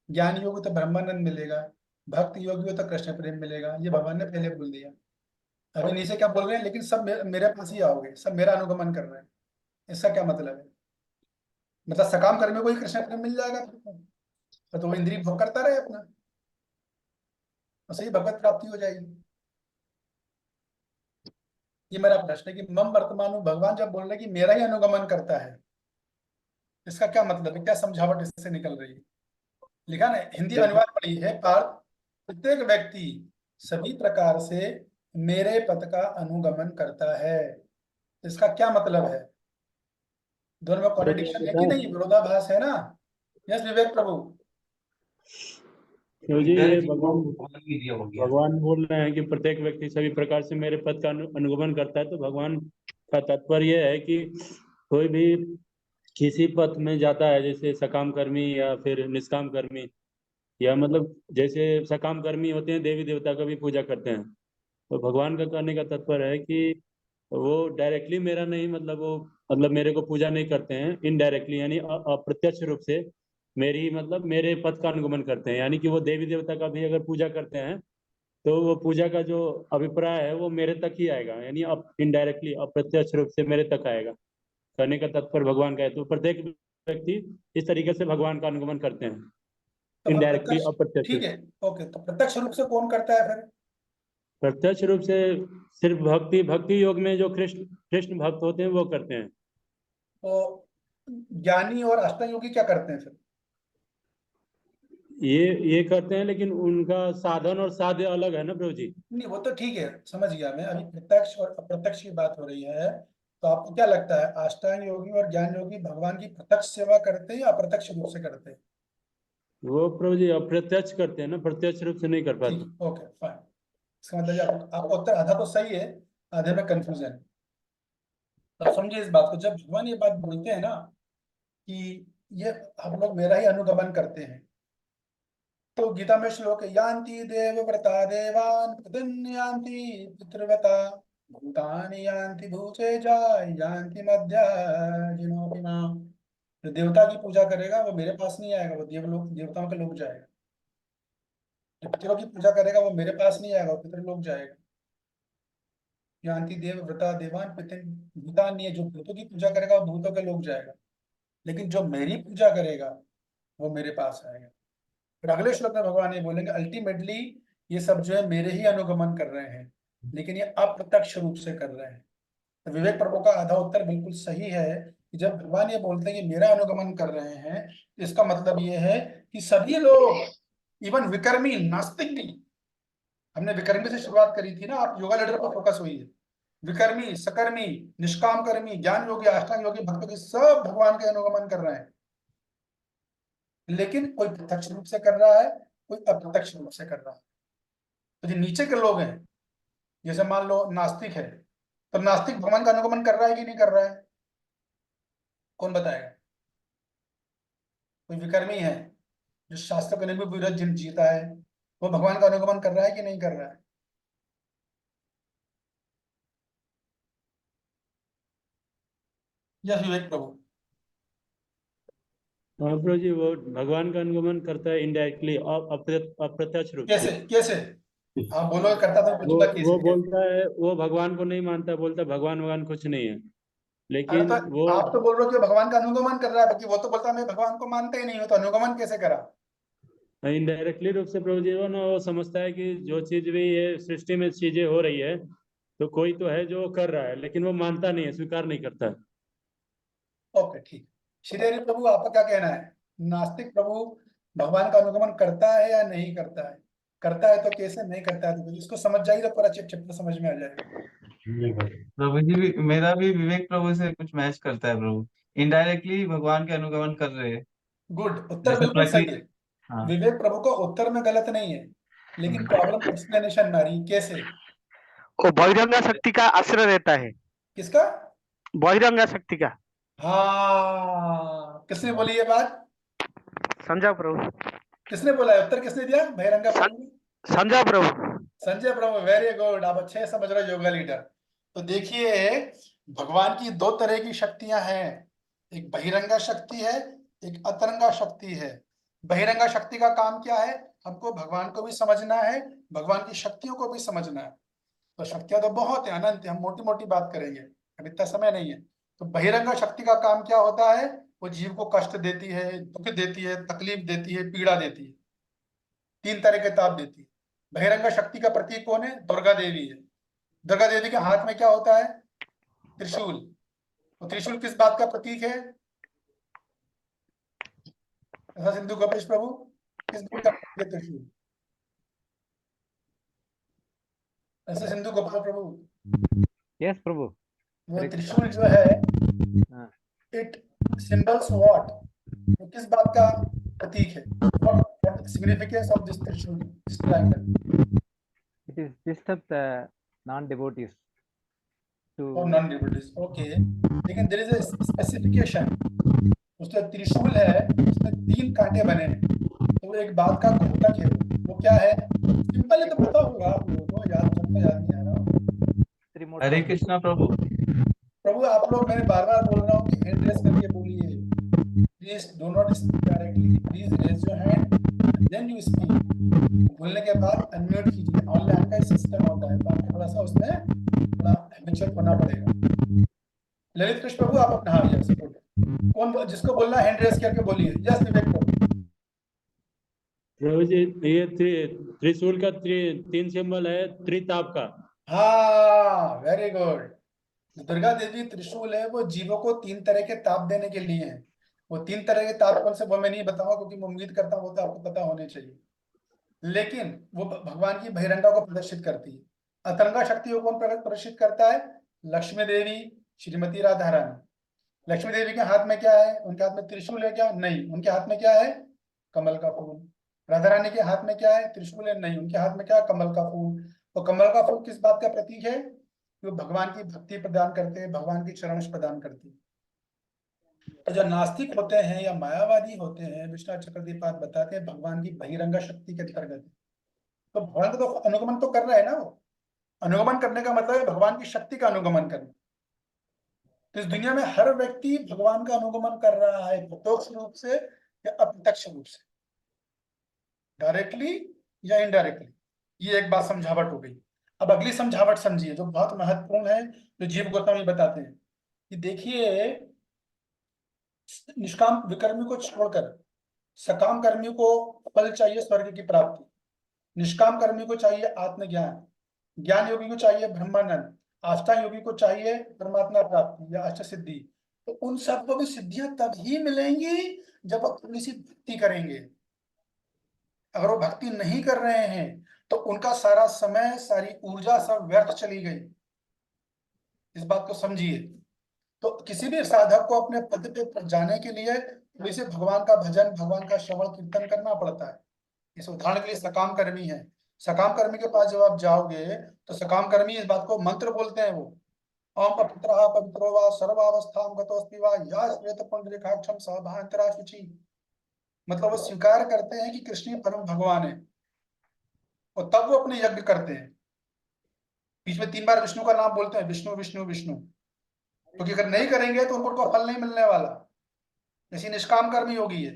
ज्ञान योग हो तो ब्रह्मानंद मिलेगा, भक्त योगी हो तो कृष्ण प्रेम मिलेगा। ये भगवान ने पहले बोल दिया। अभी नीचे क्या बोल रहे हैं, लेकिन सब मेरे पास ही आओगे, सब मेरा अनुगमन कर रहे हैं। इसका क्या मतलब है? मतलब सकाम कर्मी को ही कृष्ण प्रेम मिल जाएगा तो वो इंद्रिय भोग करता रहे अपना, तो सही भगवत प्राप्ति हो जाएगी। ये मेरा प्रश्न है कि मम वर्तमान भगवान जब बोल रहे हैं कि मेरा ही अनुगमन करता है, इसका क्या मतलब है, क्या समझावट इससे निकल रही है? लिखा ना, हिंदी अनुवाद पढ़ी है, पार्थ प्रत्येक व्यक्ति सभी प्रकार से मेरे पद का अनुगमन करता है, इसका क्या मतलब है? दोनों में कॉन्ट्रडिक्शन है कि नहीं, विरोधाभास है ना? यस विवेक प्रभु। प्रभु जी ये भगवान हो गया। भगवान बोल रहे हैं कि प्रत्येक व्यक्ति सभी प्रकार से मेरे पद का अनुगमन करता है, तो भगवान का तात्पर्य यह है कि कोई भी किसी पथ में जाता है, जैसे सकाम कर्मी या फिर निष्काम कर्मी, या मतलब जैसे सकाम कर्मी होते हैं देवी देवता का भी पूजा करते हैं, तो भगवान का कहने का तात्पर्य है कि वो डायरेक्टली मेरा नहीं, मतलब वो मतलब मेरे को पूजा नहीं करते हैं, इनडायरेक्टली यानी अप्रत्यक्ष रूप से मेरी मतलब मेरे पद का अनुगमन करते हैं। यानी कि वो देवी देवता का भी अगर पूजा करते हैं तो वो पूजा का जो अभिप्राय है वो मेरे तक ही आएगा, यानी इनडायरेक्टली अप्रत्यक्ष रूप से मेरे तक आएगा। कहने का तात्पर्य भगवान का है, तो प्रत्येक व्यक्ति इस तरीके से भगवान का अनुगमन करते हैं। तो फिर इनडायरेक्टली प्रत्यक्ष, अप्रत्यक्ष ठीक है, ओके, तो प्रत्यक्ष रूप से कौन करता है फिर? प्रत्यक्ष रूप से सिर्फ भक्ति योग में जो कृष्ण कृष्ण भक्त होते हैं वो करते हैं। तो ज्ञानी और अष्टांग योगी क्या करते हैं फिर? ये करते हैं, लेकिन उनका साधन और साध्य अलग है ना प्रभु जी। नहीं, वो तो ठीक है, समझ गया मैं। अभी प्रत्यक्ष और अप्रत्यक्ष की बात हो रही है, तो आपको क्या लगता है अष्टांग योगी और ज्ञान योगी भगवान की प्रत्यक्ष सेवा करते हैं या अप्रत्यक्ष रूप से करते हैं? वो प्रभु जी अप्रत्यक्ष करते हैं ना, प्रत्यक्ष रूप से नहीं कर पाते। ठीक, ओके, फाइन। इसका मतलब ये आपका उत्तर आधा तो सही है, आधे में कंफ्यूजन है। तो समझिए इस बात को, जब भगवान ये बात बोलते हैं ना कि ये हम लोग मेरा ही अनुगमन करते हैं, तो गीता में श्लोक है, यान्ति देवव्रता देवान् प्रदन्यान्ति पितृव्रता भूतानि यान्ति भूतेजा यान्ति मध्याजिनोऽपि माम्। जो देवता की पूजा करेगा वो मेरे पास नहीं आएगा, वो देवताओं के लोग जाएगा। जो पितरों की पूजा करेगा वो मेरे पास नहीं आएगा, वो पितर लोग जाएगा। यान्ति देवव्रता देवान् भूतानि, जो भूतों की पूजा करेगा वो भूतों के लोग जाएगा, लेकिन जो मेरी पूजा करेगा वो मेरे पास आएगा। फिर अगले श्लोक में भगवान ये बोलेंगे, अल्टीमेटली ये सब जो है मेरे ही अनुगमन कर रहे हैं, लेकिन ये अप्रत्यक्ष रूप से कर रहे हैं। तो विवेक प्रभु का आधा उत्तर बिल्कुल सही है कि जब भगवान ये बोलते हैं कि मेरा अनुगमन कर रहे हैं, तो इसका मतलब ये है कि सभी लोग, इवन विकर्मी नास्तिक भी, हमने विकर्मी से शुरुआत करी थी ना, आप योगा लीडर पर फोकस हुई है, विकर्मी, सकर्मी, निष्काम कर्मी, ज्ञान योगी, अष्टांग योगी, भक्तों की सब भगवान के अनुगमन कर रहे हैं, लेकिन कोई प्रत्यक्ष रूप से कर रहा है, कोई अप्रत्यक्ष रूप से कर रहा है। तो जो नीचे के लोग हैं, जैसे मान लो नास्तिक है, तो नास्तिक भगवान का अनुगमन कर रहा है कि नहीं कर रहा है? कौन बताएगा? कोई विकर्मी है जो शास्त्र के नियम विरुद्ध जीता है, वो भगवान का अनुगमन कर रहा है कि नहीं कर रहा है? यह विवेक प्रभु। हाँ प्रभु जी, वो भगवान का अनुगमन करता है इनडायरेक्टली, अप्रत्यक्ष रूप कैसे से। कैसे आप बोलो, करता था वो कैसे? बोलता है, वो भगवान को नहीं मानता, बोलता भगवान कुछ नहीं है, अरे लेकिन तो वो आप तो बोल रहे हो कि भगवान का अनुगमन कर रहा है, बाकी वो तो बोलता है मैं भगवान को मानता ही नहीं हूँ, तो अनुगमन कैसे करा? इनडायरेक्टली रूप से प्रभु जी वो ना, वो समझता है कि जो चीज भी ये सृष्टि में चीजें हो रही है, तो कोई तो है जो कर रहा है, लेकिन वो मानता नहीं है, स्वीकार नहीं करता है। ओके, ठीक। श्री हरि प्रभु, आपका क्या कहना है? नास्तिक प्रभु भगवान का अनुगमन करता है या नहीं करता है? करता है तो कैसे, नहीं करता है तो इसको समझ जाइए तो पूरा चैप्टर समझ में आ जाएगा। प्रभु जी भी, मेरा भी विवेक प्रभु से कुछ मैच करता है प्रभु। इनडायरेक्टली भगवान के अनुगमन कर रहे हैं। गुड, उत्तर जैसे बिल्कुल सही प्रकृति। है। हाँ। विवेक प्रभु का उत्तर में गलत नहीं है, लेकिन प्रॉब्लम एक्सप्लेनेशन में आ रही है। कैसे? वो बहिरंगा शक्ति का आश्रय रहता है। किसका? बहिरंगा शक्ति का। हाँ, किसने बोली ये बात? संजय प्रभु। किसने बोला है? उत्तर किसने दिया बहिरंगा प्रभु ने? संजय प्रभु। संजय प्रभु, वेरी गुड, आप अच्छे समझ रहे हो योगा लीडर। तो देखिए, भगवान की दो तरह की शक्तियां हैं, एक बहिरंगा शक्ति है, एक अंतरंगा शक्ति है। बहिरंगा शक्ति का काम क्या है? हमको भगवान को भी समझना है, भगवान की शक्तियों को भी समझना है। तो शक्तियां तो बहुत है, अनंत है, हम मोटी मोटी बात करेंगे, अब इतना समय नहीं है। तो बहिरंगा शक्ति का काम क्या होता है? वो जीव को कष्ट देती है, दुख देती है, तकलीफ देती है, पीड़ा देती है, तीन तरह के ताप देती है। बहिरंगा शक्ति का प्रतीक कौन है? दुर्गा देवी है। दुर्गा देवी के हाथ में क्या होता है? त्रिशूल। तो त्रिशूल किस बात का प्रतीक है? ऐसा सिंधु गोपेश प्रभु, किस बात का प्रतीक है त्रिशूल? ऐसा सिंधु गोपाल प्रभु। यस प्रभु। वो त्रिशूल जो है, इट सिंबल्स व्हाट? वो किस बात का प्रतीक है? What significance of this त्रिशूल, this triangle? It is disturb the non-devotees to और नॉन डिवोटीज, ओके। लेकिन देयर इज अ स्पेसिफिकेशन। उसका त्रिशूल है, उसमें तीन कांटे बने हैं, तो वो एक बात का घोतक है। वो क्या है? सिंपल है, तो पता होगा आप लोगों को, याद नहीं आ रहा। हरे कृष्णा प्रभु। प्रभु आप लोग, मैंने बार बार बोल रहा हूँ कि हैंड रेस करके बोलिए, please do not speak directly, please raise your hand then you speak. बोलने के बाद अनम्यूट कीजिए, ऑनलाइन का सिस्टम होता है, तो आपको थोड़ा सा उसमें थोड़ा हैबिचुअल होना पड़ेगा। ललित कृष्ण प्रभु, आप अपना हाथ कौन जिसको बोलना हैंड रेस करके बोलिए। यस विवेक प्रभु। प्रभु जी, ये त्रिशूल का 3 सिंबल है त्रिताप का। हाँ, वेरी गुड। दुर्गा देवी त्रिशूल है, वो जीवों को 3 तरह के ताप देने के लिए है। वो 3 तरह के ताप कौन से वो मैं नहीं बताऊंगा, क्योंकि मैं उम्मीद करता हूँ वो तो आपको पता होने चाहिए। लेकिन वो भगवान की बहिरंगा को प्रदर्शित करती है। अतरंगा शक्ति को कौन प्रदर्शित करता है? लक्ष्मी देवी, श्रीमती राधा रानी। लक्ष्मी देवी के हाथ में क्या है? उनके हाथ में त्रिशूल है क्या? नहीं। उनके हाथ में क्या है? कमल का फूल। राधा रानी के हाथ में क्या है? त्रिशूल है? नहीं। उनके हाथ में क्या है? कमल का फूल। तो कमल का फूल किस बात का प्रतीक है? कि वो भगवान की भक्ति प्रदान करते हैं, भगवान की चरण प्रदान करते हैं। तो जो नास्तिक होते हैं या मायावादी होते हैं, विश्वनाथ चक्रदीपाद बताते हैं भगवान की बहिरंगा शक्ति के अंतर्गत। तो भगवान का तो अनुगमन तो कर रहा है ना वो। अनुगमन करने का मतलब है भगवान की शक्ति का अनुगमन करना। तो इस दुनिया में हर व्यक्ति भगवान का अनुगमन कर रहा है, प्रत्यक्ष रूप से या अप्रत्यक्ष रूप से, डायरेक्टली या इनडायरेक्टली। ये एक बात समझावट हो गई। अब अगली समझावट समझिए, जो बहुत महत्वपूर्ण है, जो जीव गोस्वामी बताते हैं कि देखिए, निष्काम विकर्मी को छोड़कर सकाम कर्मी को फल चाहिए स्वर्ग की प्राप्ति, निष्काम कर्मी को चाहिए आत्मज्ञान, ज्ञान योगी को चाहिए ब्रह्मानंद, आस्था योगी को चाहिए परमात्मा प्राप्ति या अष्ट सिद्धि। तो उन सबको भी सिद्धियां तभी मिलेंगी जब वो थोड़ी सी भक्ति करेंगे। अगर वो भक्ति नहीं कर रहे हैं तो उनका सारा समय, सारी ऊर्जा सब व्यर्थ चली गई। इस बात को समझिए। तो किसी भी साधक को अपने पद पे जाने के लिए वैसे भगवान का भजन, भगवान का श्रवण कीर्तन करना पड़ता है। इस उदाहरण के लिए सकाम कर्मी है। सकाम कर्मी के पास जब आप जाओगे तो सकाम कर्मी इस बात को मंत्र बोलते हैं वो, ओम पवित्रः पवित्रो वा सर्वावस्थां गतोऽस्ति वा या श्वेत पुंडरीकाक्षं सभान्तरा शुचि। मतलब वो स्वीकार करते हैं कि कृष्ण ही परम भगवान है, और तब वो अपने यज्ञ करते हैं। बीच में 3 बार विष्णु का नाम बोलते हैं, विष्णु विष्णु विष्णु, क्योंकि अगर नहीं करेंगे तो उनको फल नहीं मिलने वाला। जैसे निष्काम कर्मी योगी है,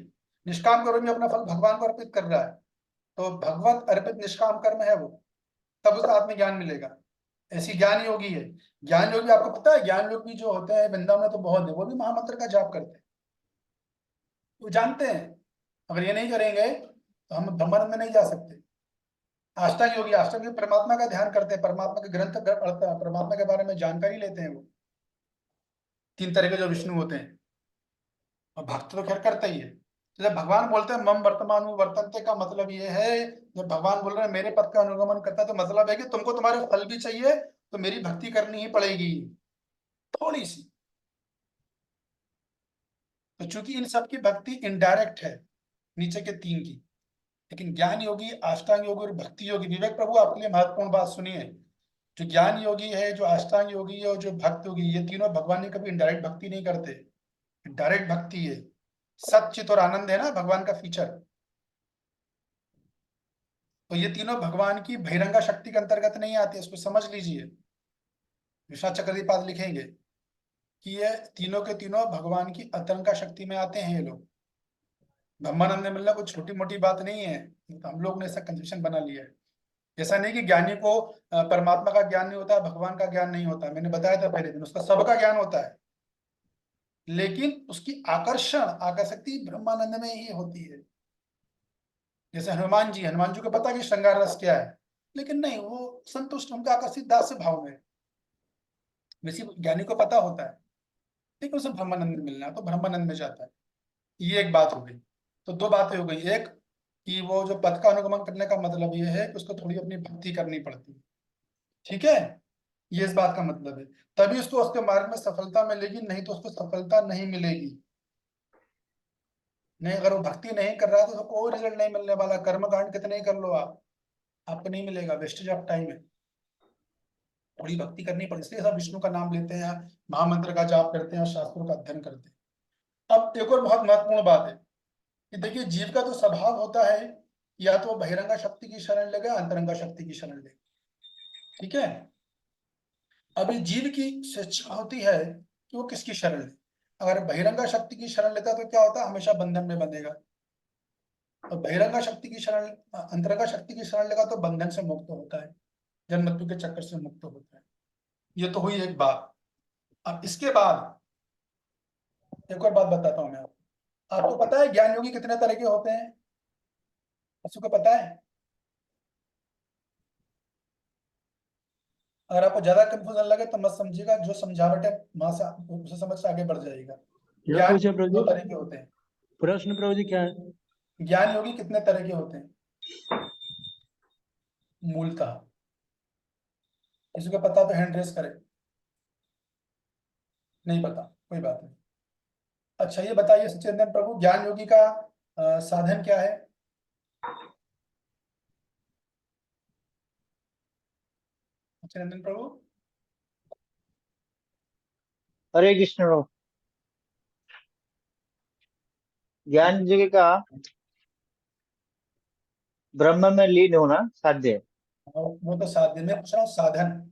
निष्काम कर्मी अपना फल भगवान को अर्पित कर रहा है, तो भगवत अर्पित निष्काम कर्म है वो, तब उसे आत्मज्ञान मिलेगा। ऐसी ज्ञान योगी है। ज्ञान योगी, आपको पता है ज्ञान योगी जो होते हैं वृंदावन में तो बहुत है, वो भी महामंत्र का जाप करते हैं। वो जानते हैं अगर ये नहीं करेंगे तो हम ब्रह्मानंद में नहीं जा सकते। आस्था योगी, आस्था योगी परमात्मा का ध्यान करते हैं, परमात्मा के ग्रंथ पढ़ते हैं, परमात्मा के बारे में जानकारी लेते हैं। वो 3 तरह के जो विष्णु होते हैं। और भक्त तो खैर करता ही है। तो जब भगवान बोलते हैं मम वर्तमान वर्तन्ते का मतलब ये है, जब भगवान बोल रहे हैं मेरे पद का अनुगमन करता है, तो मतलब है कि तुमको तुम्हारे फल भी चाहिए तो मेरी भक्ति करनी ही पड़ेगी थोड़ी सी। तो चूंकि इन सब की भक्ति इनडायरेक्ट है, नीचे के 3 की, लेकिन ज्ञान योगी, अष्टांग योगी और भक्ति योगी, विवेक प्रभु आपके लिए महत्वपूर्ण बात सुनिए। जो ज्ञान योगी है, जो अष्टांग योगी है और जो भक्त योगी, ये तीनों भगवान ने कभी इनडायरेक्ट भक्ति नहीं करते, डायरेक्ट भक्ति है। सचित और आनंद है ना भगवान का फीचर। तो ये तीनों भगवान की बहिरंगा शक्ति के अंतर्गत नहीं आते, इसको समझ लीजिए। विश्वनाथ चक्रदीपाद लिखेंगे कि ये तीनों के तीनों भगवान की अतरंगा शक्ति में आते हैं। ये लोग ब्रह्मानंद में मिलना कोई छोटी मोटी बात नहीं है, तो हम लोग ने ऐसा कंसेप्शन बना लिया है। ऐसा नहीं कि ज्ञानी को परमात्मा का ज्ञान नहीं होता, भगवान का ज्ञान नहीं होता। मैंने बताया था पहले दिन, उसका सबका ज्ञान होता है, लेकिन उसकी आकर्षण आकर्षति ब्रह्मानंद में ही होती है। जैसे हनुमान जी को पता कि श्रृंगार रस क्या है, लेकिन नहीं, वो संतुष्ट, उनका आकर्षित दास भाव में। वैसे ज्ञानी को पता होता है, लेकिन उसे ब्रह्मानंद में मिलना है तो ब्रह्मानंद में जाता है। ये एक बात हो गई। तो 2 बातें हो गई। एक कि वो जो पद का अनुगमन करने का मतलब ये है कि उसको थोड़ी अपनी भक्ति करनी पड़ती है, ठीक है, ये इस बात का मतलब है। तभी उसको उसके मार्ग में सफलता मिलेगी, नहीं तो उसको सफलता नहीं मिलेगी। नहीं, अगर वो भक्ति नहीं कर रहा है तो उसको कोई रिजल्ट नहीं मिलने वाला। कर्मकांड कितने ही कर लो आपको नहीं मिलेगा, वेस्टेज ऑफ टाइम है। थोड़ी भक्ति करनी पड़ती है, इसलिए सब विष्णु का नाम लेते हैं, महामंत्र का जाप करते हैं, शास्त्रों का अध्ययन करते हैं। अब एक और बहुत महत्वपूर्ण बात है कि देखिए, जीव का तो स्वभाव होता है या तो बहिरंगा शक्ति की शरण लेगा, अंतरंगा शक्ति की शरण लेगा, ठीक है। अभी जीव की स्वेच्छा होती है कि वो किसकी शरण ले। अगर बहिरंगा शक्ति की शरण लेता तो क्या होता है, हमेशा बंधन में बंधेगा। और बहिरंगा शक्ति की शरण, अंतरंगा शक्ति की शरण लेगा तो बंधन से मुक्त होता है, जन्म मृत्यु के चक्कर से मुक्त होता है। ये तो हुई एक बात। अब इसके बाद एक और बात बताता हूं मैं आपको। आपको पता है ज्ञान योगी कितने तरह के होते हैं? किसी को पता है? अगर आपको ज्यादा कंफ्यूजन लगे तो मत समझिएगा, जो समझावट है वहां से उसे समझ के आगे बढ़ जाएगा। क्या ज्ञान पूछे प्रभु दो जी? तरह के होते हैं। प्रश्न प्रभु जी क्या है? ज्ञान योगी कितने तरह के होते हैं मूलतः? किसी को पता तो हैंड रेस करे। नहीं पता, कोई बात नहीं। अच्छा ये बताइए सचिंदन प्रभु, ज्ञान योगी का साधन क्या है? सचिंदन प्रभु। हरे कृष्ण प्रभु। ज्ञान योगी का ब्रह्म में लीन होना साध्य है। वो तो साध्य, मैं पूछ रहा हूँ साधन।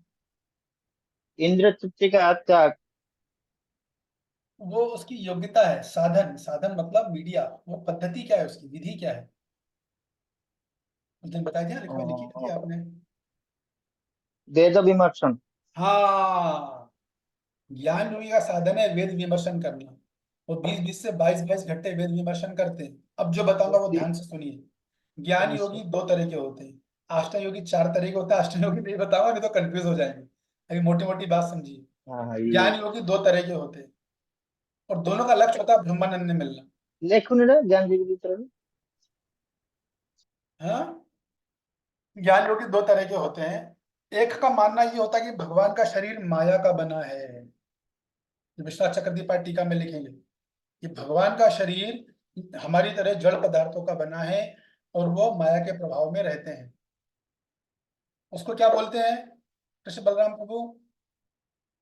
इंद्र तृप्ति का त्याग। वो उसकी योग्यता है। साधन, साधन मतलब मीडिया, वो पद्धति क्या है, उसकी विधि क्या है? उस दिन बताई थी ना, लिखी थी आपने। वेद विमर्शन। हाँ, ज्ञान योगी का साधन है वेद विमर्शन करना। वो 20-20 से 22-22 घंटे वेद विमर्शन करते हैं। अब जो बताऊंगा वो ध्यान से सुनिए। ज्ञान योगी दो तरह के होते हैं, अष्ट योगी 4 तरह के होते हैं। अष्ट योगी नहीं बताऊंगा, नहीं तो कंफ्यूज हो जाएंगे। अभी मोटी मोटी बात समझिए। हाँ ये ज्ञान योगी 2 तरह के होते हैं और दोनों का लक्ष्य होता है ब्रह्मानंद में मिलना। लेखुन ज्ञान योगी की तरह। हाँ, ज्ञान योगी 2 तरह के होते हैं। एक का मानना ये होता है कि भगवान का शरीर माया का बना है। विश्वनाथ चक्रवर्ती टीका में लिखेंगे कि भगवान का शरीर हमारी तरह जड़ पदार्थों का बना है और वो माया के प्रभाव में रहते हैं। उसको क्या बोलते हैं कृष्ण बलराम प्रभु?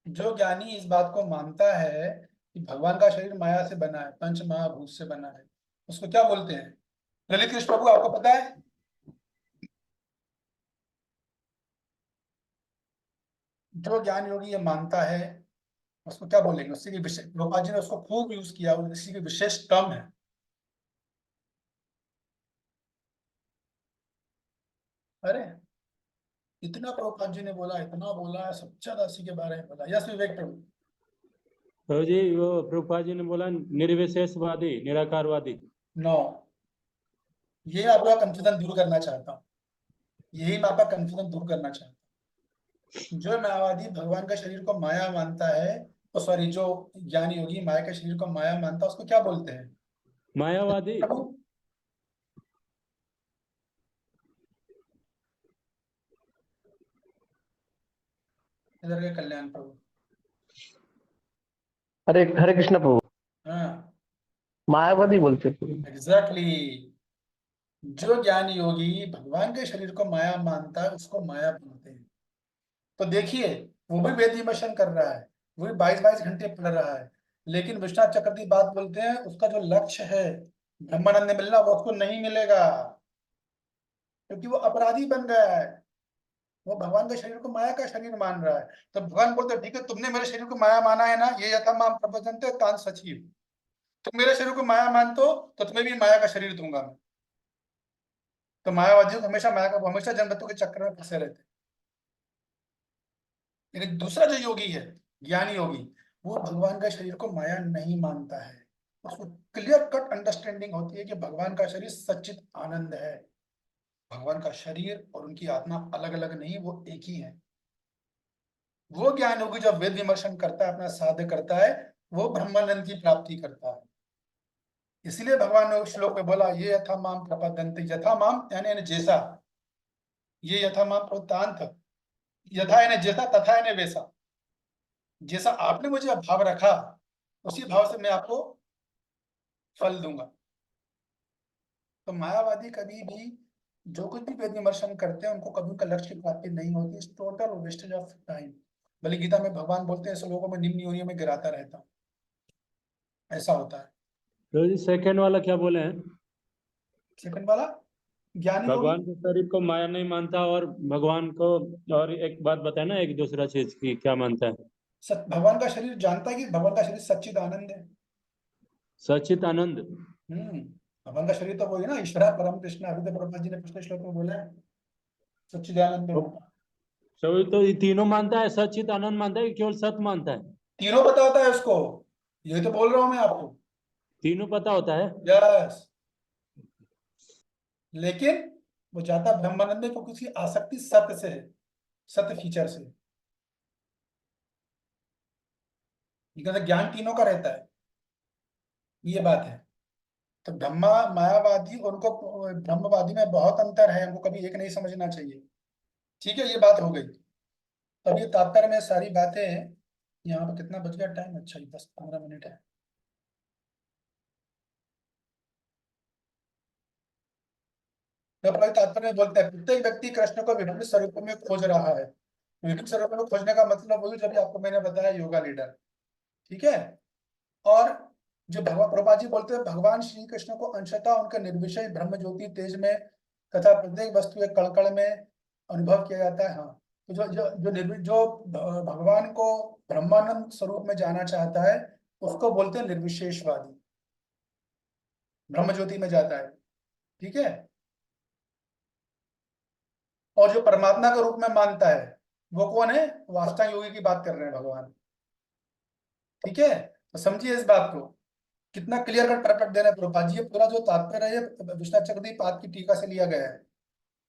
जो ज्ञानी इस बात को मानता है कि भगवान का शरीर माया से बना है, पंच महाभूत से बना है, उसको क्या बोलते हैं? ललित कृष्ण प्रभु आपको पता है? जो ज्ञान योगी ये मानता है उसको क्या बोलेंगे? उसी की विशेष, गोपाल जी ने उसको खूब यूज किया, उसी की विशेष टर्म है। अरे इतना प्रभुपाद जी ने बोला, इतना बोला है, सच्चा दासी के बारे में बोला। यस विवेक प्रभु। प्रभु जी वो प्रभुपाद जी ने बोला निर्विशेषवादी निराकारवादी। नो, ये आपका कंफ्यूजन दूर करना चाहता हूँ। यही मैं आपका कंफ्यूजन दूर करना चाहता हूँ। जो मायावादी भगवान का शरीर को माया मानता है, तो सॉरी, जो ज्ञानी योगी माया के शरीर को माया मानता है, उसको क्या बोलते हैं? मायावादी। प्रभु इधर के कल्याण प्रभु। हरे हरे कृष्ण प्रभु। हाँ मायावादी बोलते प्रभु। एग्जैक्टली। जो ज्ञानी योगी भगवान के शरीर को माया मानता है उसको माया बोलते हैं। तो देखिए, वो भी वेद विमर्शन कर रहा है, वो भी 22-22 घंटे पढ़ रहा है, लेकिन विश्वनाथ चक्रवर्ती बात बोलते हैं उसका जो लक्ष्य है ब्रह्मानंद मिलना, वो उसको नहीं मिलेगा, क्योंकि वो अपराधी बन गया है। वो भगवान के शरीर को माया का शरीर मान रहा है। तो भगवान बोलते हैं ठीक है, तुमने मेरे शरीर को माया माना है ना, ये यथा माम प्रपद्यन्ते तान् सचीव। तुम मेरे शरीर को माया मानते हो तो तुम्हें भी माया का शरीर दूंगा मैं। तो मायावादियों को हमेशा माया का, हमेशा जन्मतों के चक्र में फंसे रहते हैं। लेकिन दूसरा जो योगी है, ज्ञानी योगी, वो भगवान का शरीर को माया नहीं मानता है। उसको क्लियर कट अंडरस्टैंडिंग होती है कि भगवान का शरीर सच्चित आनंद है। भगवान का शरीर और उनकी आत्मा अलग अलग नहीं, वो एक ही है। वो ज्ञान योगी जब वेद विमर्शन करता है, अपना साध्य करता है, वो ब्रह्मानंद की प्राप्ति करता है। इसलिए भगवान ने उस श्लोक में बोला, ये यथा माम प्रपद्यन्ते, यथा माम यानी जैसा, ये यथा माम प्रोतांत, यथा यानी जैसा, तथा यानी वैसा। जैसा आपने मुझे भाव रखा उसी भाव से मैं आपको फल दूंगा। तो मायावादी कभी भी जो कुछ भी वेद विमर्शन करते हैं उनको कभी उनका लक्ष्य की प्राप्ति नहीं होती। It's total wastage of time. बल्कि गीता में भगवान बोलते हैं ऐसे लोगों में निम्न योनियों में गिराता रहता हूं। ऐसा होता है। प्रभु जी सेकंड वाला क्या बोले हैं? सेकंड वाला ज्ञानी योगी भगवान के शरीर को माया नहीं मानता और भगवान को, और एक बात बताए ना एक दूसरा चीज की क्या मानता है? भगवान का शरीर जानता है कि भगवान का शरीर सच्चिद आनंद है। सचित आनंद। भगवान का शरीर तो वही ना, ईश्वर परम कृष्ण। अभी तो प्रभुपाद जी ने पिछले श्लोक में बोला है सच्चिदानंद रूप। सभी तो ये तीनों मानता है, सचित आनंद मानता है कि केवल सत मानता है? तीनों पता होता है उसको, यही तो बोल रहा हूं मैं आपको। तीनों पता होता है। यस। लेकिन वो जाता ब्रह्मानंद में क्योंकि उसकी आसक्ति सत्य से है, सत्य फीचर से। कहते ज्ञान तीनों का रहता है, ये बात है। तो ब्रह्मा मायावादी और उनको ब्रह्मवादी में बहुत अंतर है, हमको कभी एक नहीं समझना चाहिए। ठीक है, ये बात हो गई। अब ये तात्पर्य में सारी बातें हैं। यहाँ पे कितना बच गया टाइम? अच्छा, 10-15 मिनट है। तो अपने तात्पर्य में बोलते हैं प्रत्येक व्यक्ति कृष्ण को विभिन्न स्वरूपों में खोज रहा है। विभिन्न स्वरूपों में खोजने का मतलब वही जब आपको मैंने बताया, योगा लीडर। ठीक है। और जो भगवान प्रभुपाद जी बोलते हैं, भगवान श्री कृष्ण को अंशतः उनके निर्विषय ब्रह्म ज्योति तेज में तथा प्रत्येक वस्तु एक कण में अनुभव किया जाता है। हाँ, तो जो भगवान को ब्रह्मानंद स्वरूप में जाना चाहता है उसको बोलते हैं निर्विशेषवादी, ब्रह्म ज्योति में जाता है। ठीक है। और जो परमात्मा के रूप में मानता है वो कौन है? वास्तव योगी की बात कर रहे हैं भगवान। ठीक है, तो समझिए इस बात को, कितना क्लियर कट परफेक्ट दे रहे हैं प्रभुपाद जी। ये पूरा जो तात्पर्य है विश्वनाथ चक्रवर्ती पाद की टीका से लिया गया है।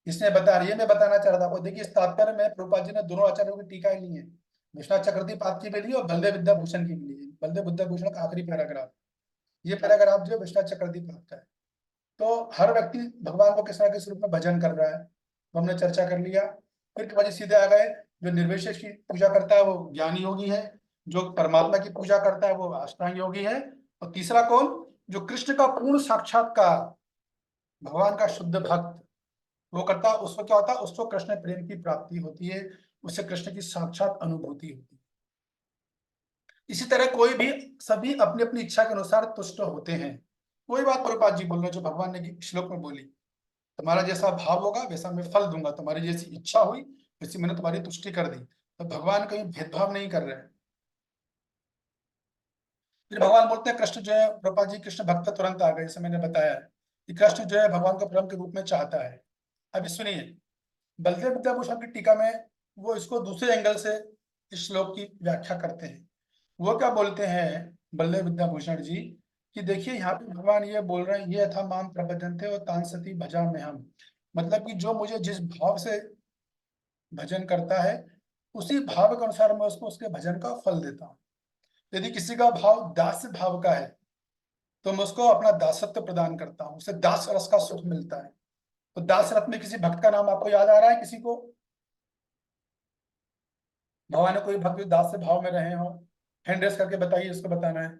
इसने बता रही है, मैं बताना चाह रहा था। देखिए, इस तात्पर्य में प्रभुपाद जी ने दोनों आचार्यों की टीका ली है, विश्वनाथ चक्रवर्ती पाद की भी ली और बलदेव विद्याभूषण की भी ली है। बलदेव विद्याभूषण का आखिरी पैराग्राफ, ये पैराग्राफ जो विश्वनाथ चक्रवर्ती पाद का है। तो हर व्यक्ति भगवान को किस ना किस रूप में भजन कर रहा है, तो हमने चर्चा कर लिया। फिर प्रभुपाद जी सीधे आ गए, जो निर्विशेष की पूजा करता है वो ज्ञानी योगी है, जो परमात्मा की पूजा करता है वो अष्टांग योगी है, और तीसरा कौन? जो कृष्ण का पूर्ण साक्षात्कार, भगवान का शुद्ध भक्त वो करता है, उसको क्या होता है? उसको कृष्ण प्रेम की प्राप्ति होती है, उससे कृष्ण की साक्षात अनुभूति होती है। इसी तरह कोई भी, सभी अपनी अपनी इच्छा के अनुसार तुष्ट होते हैं। वही बात प्रभुपाद जी बोल रहे हैं जो भगवान ने श्लोक में बोली, तुम्हारा जैसा भाव होगा वैसा मैं फल दूंगा, तुम्हारी जैसी इच्छा हुई वैसी मैंने तुम्हारी तुष्टि कर दी। तो भगवान कहीं भेदभाव नहीं कर रहे हैं। फिर भगवान बोलते हैं कृष्ण जो है, प्रभुपाद जी कृष्ण भक्त तुरंत आ गए, जैसे मैंने बताया कि कृष्ण जो है भगवान को ब्रह्म के रूप में चाहता है। अब सुनिए, बलदेव विद्याभूषण की टीका में वो इसको दूसरे एंगल से इस श्लोक की व्याख्या करते हैं। वो क्या बोलते हैं बलदेव विद्याभूषण जी कि देखिए, यहाँ पे भगवान ये बोल रहे हैं, ये यथा माम प्रपद्यन्ते और तान् सती भजा में हम, मतलब कि जो मुझे जिस भाव से भजन करता है उसी भाव के अनुसार मैं उसको उसके भजन का फल देता हूँ। यदि किसी का भाव दास्य भाव का है तो मैं उसको अपना दासत्व प्रदान करता हूँ, उसे दास रस का सुख मिलता है। तो दास रथ में किसी भक्त का नाम आपको याद आ रहा है? किसी को भगवान ने कोई भक्त दास भाव में रहे हो? हैंड रेस करके बताइए, इसको बताना है।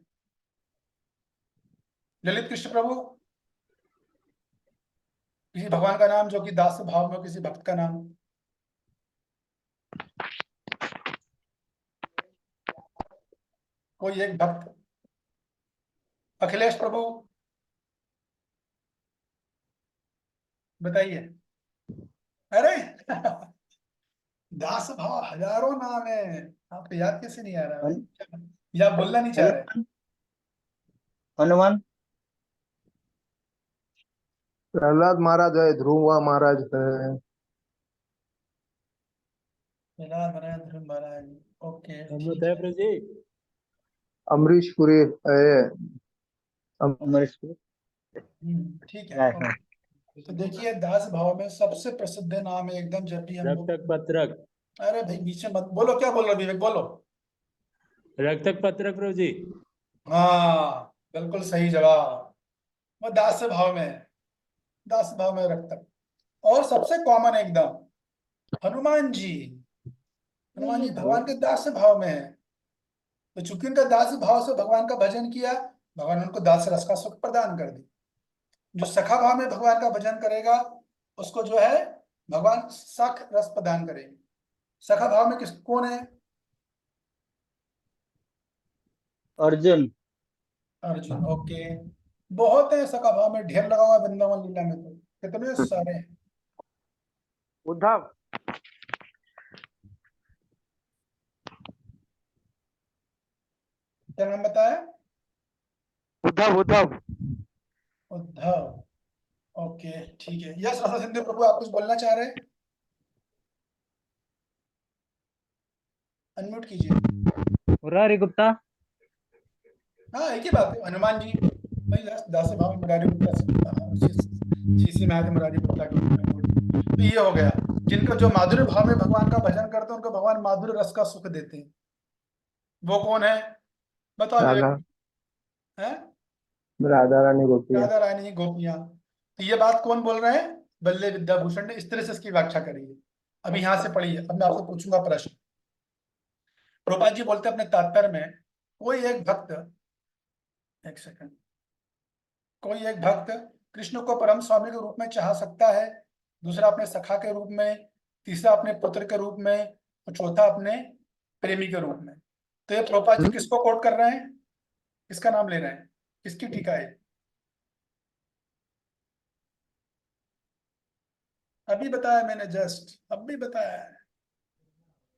ललित कृष्ण प्रभु, किसी भगवान का नाम जो कि दास भाव में, किसी भक्त का नाम? कोई एक भक्त? अखिलेश प्रभु बताइए। अरे दास भाव हजारों नाम है, आपको याद कैसे नहीं आ रहा है? या बोलना नहीं चाह रहे? हनुमान, प्रहलाद महाराज है, ध्रुवा महाराज है, ध्रुव महाराज। ओके, सहमत है प्रभु जी? अमरीश पुरी है। अमरीश पुरी। ठीक है। तो देखिए, दास भाव में सबसे प्रसिद्ध नाम है एकदम, जब भी हम रक्तक पत्रक। अरे भाई बीच में मत बोलो, क्या बोल रहे हो विवेक? बोलो। रक्तक पत्रक प्रभु जी। हाँ, बिल्कुल सही जवाब। वो दास भाव में है, दास भाव में रक्तक। और सबसे कॉमन एकदम हनुमान जी। हनुमान जी भगवान के दास भाव में है, तो चूंकि उनका दास भाव से भगवान का भजन किया, भगवान उनको दास रस का सुख प्रदान कर दी। जो सखा भाव में भगवान का भजन करेगा उसको जो है भगवान सख रस प्रदान करेंगे। सखा भाव में किस कौन है? अर्जुन। अर्जुन। ओके, बहुत है सखा भाव में, ढेर लगा हुआ है वृंदावन लीला में, तो कितने सारे हैं। उद्धव। क्या नाम बताया? उद्धव। उद्धव। उद्धव। ओके, ठीक है। यस रसा सिंधु प्रभु, आप कुछ बोलना चाह रहे हैं? अनम्यूट कीजिए। मुरारी गुप्ता। हाँ, एक ही बात है, हनुमान जी भाई दास भाव में मुरारी गुप्ता से जीसी महत मुरारी पुत्ता के रूप में कोट। तो ये हो गया, जिनको जो माधुर्य भाव में भगवान का भजन करते हैं उनको भगवान माधुर्य रस का सुख देते हैं। वो कौन है बताओ विवेक? राधा है राधा रानी गोपिया। राधा रानी गोपियां। तो ये बात कौन बोल रहे हैं? बल्ले विद्याभूषण ने इस तरह से इसकी व्याख्या करी है। अब यहां से पढ़िए, अब मैं आपसे पूछूंगा प्रश्न। प्रभुपाद जी बोलते हैं अपने तात्पर्य में, कोई एक भक्त, एक सेकंड, कोई एक भक्त कृष्ण को परम स्वामी के रूप में चाह सकता है, दूसरा अपने सखा के रूप में, तीसरा अपने पुत्र के रूप में, और चौथा अपने प्रेमी के रूप में। तो ये प्रभुपाद जी किसको कोट कर रहे हैं? किसका नाम ले रहे हैं? किसकी टीका है? अभी बताया मैंने, जस्ट अभी बताया है।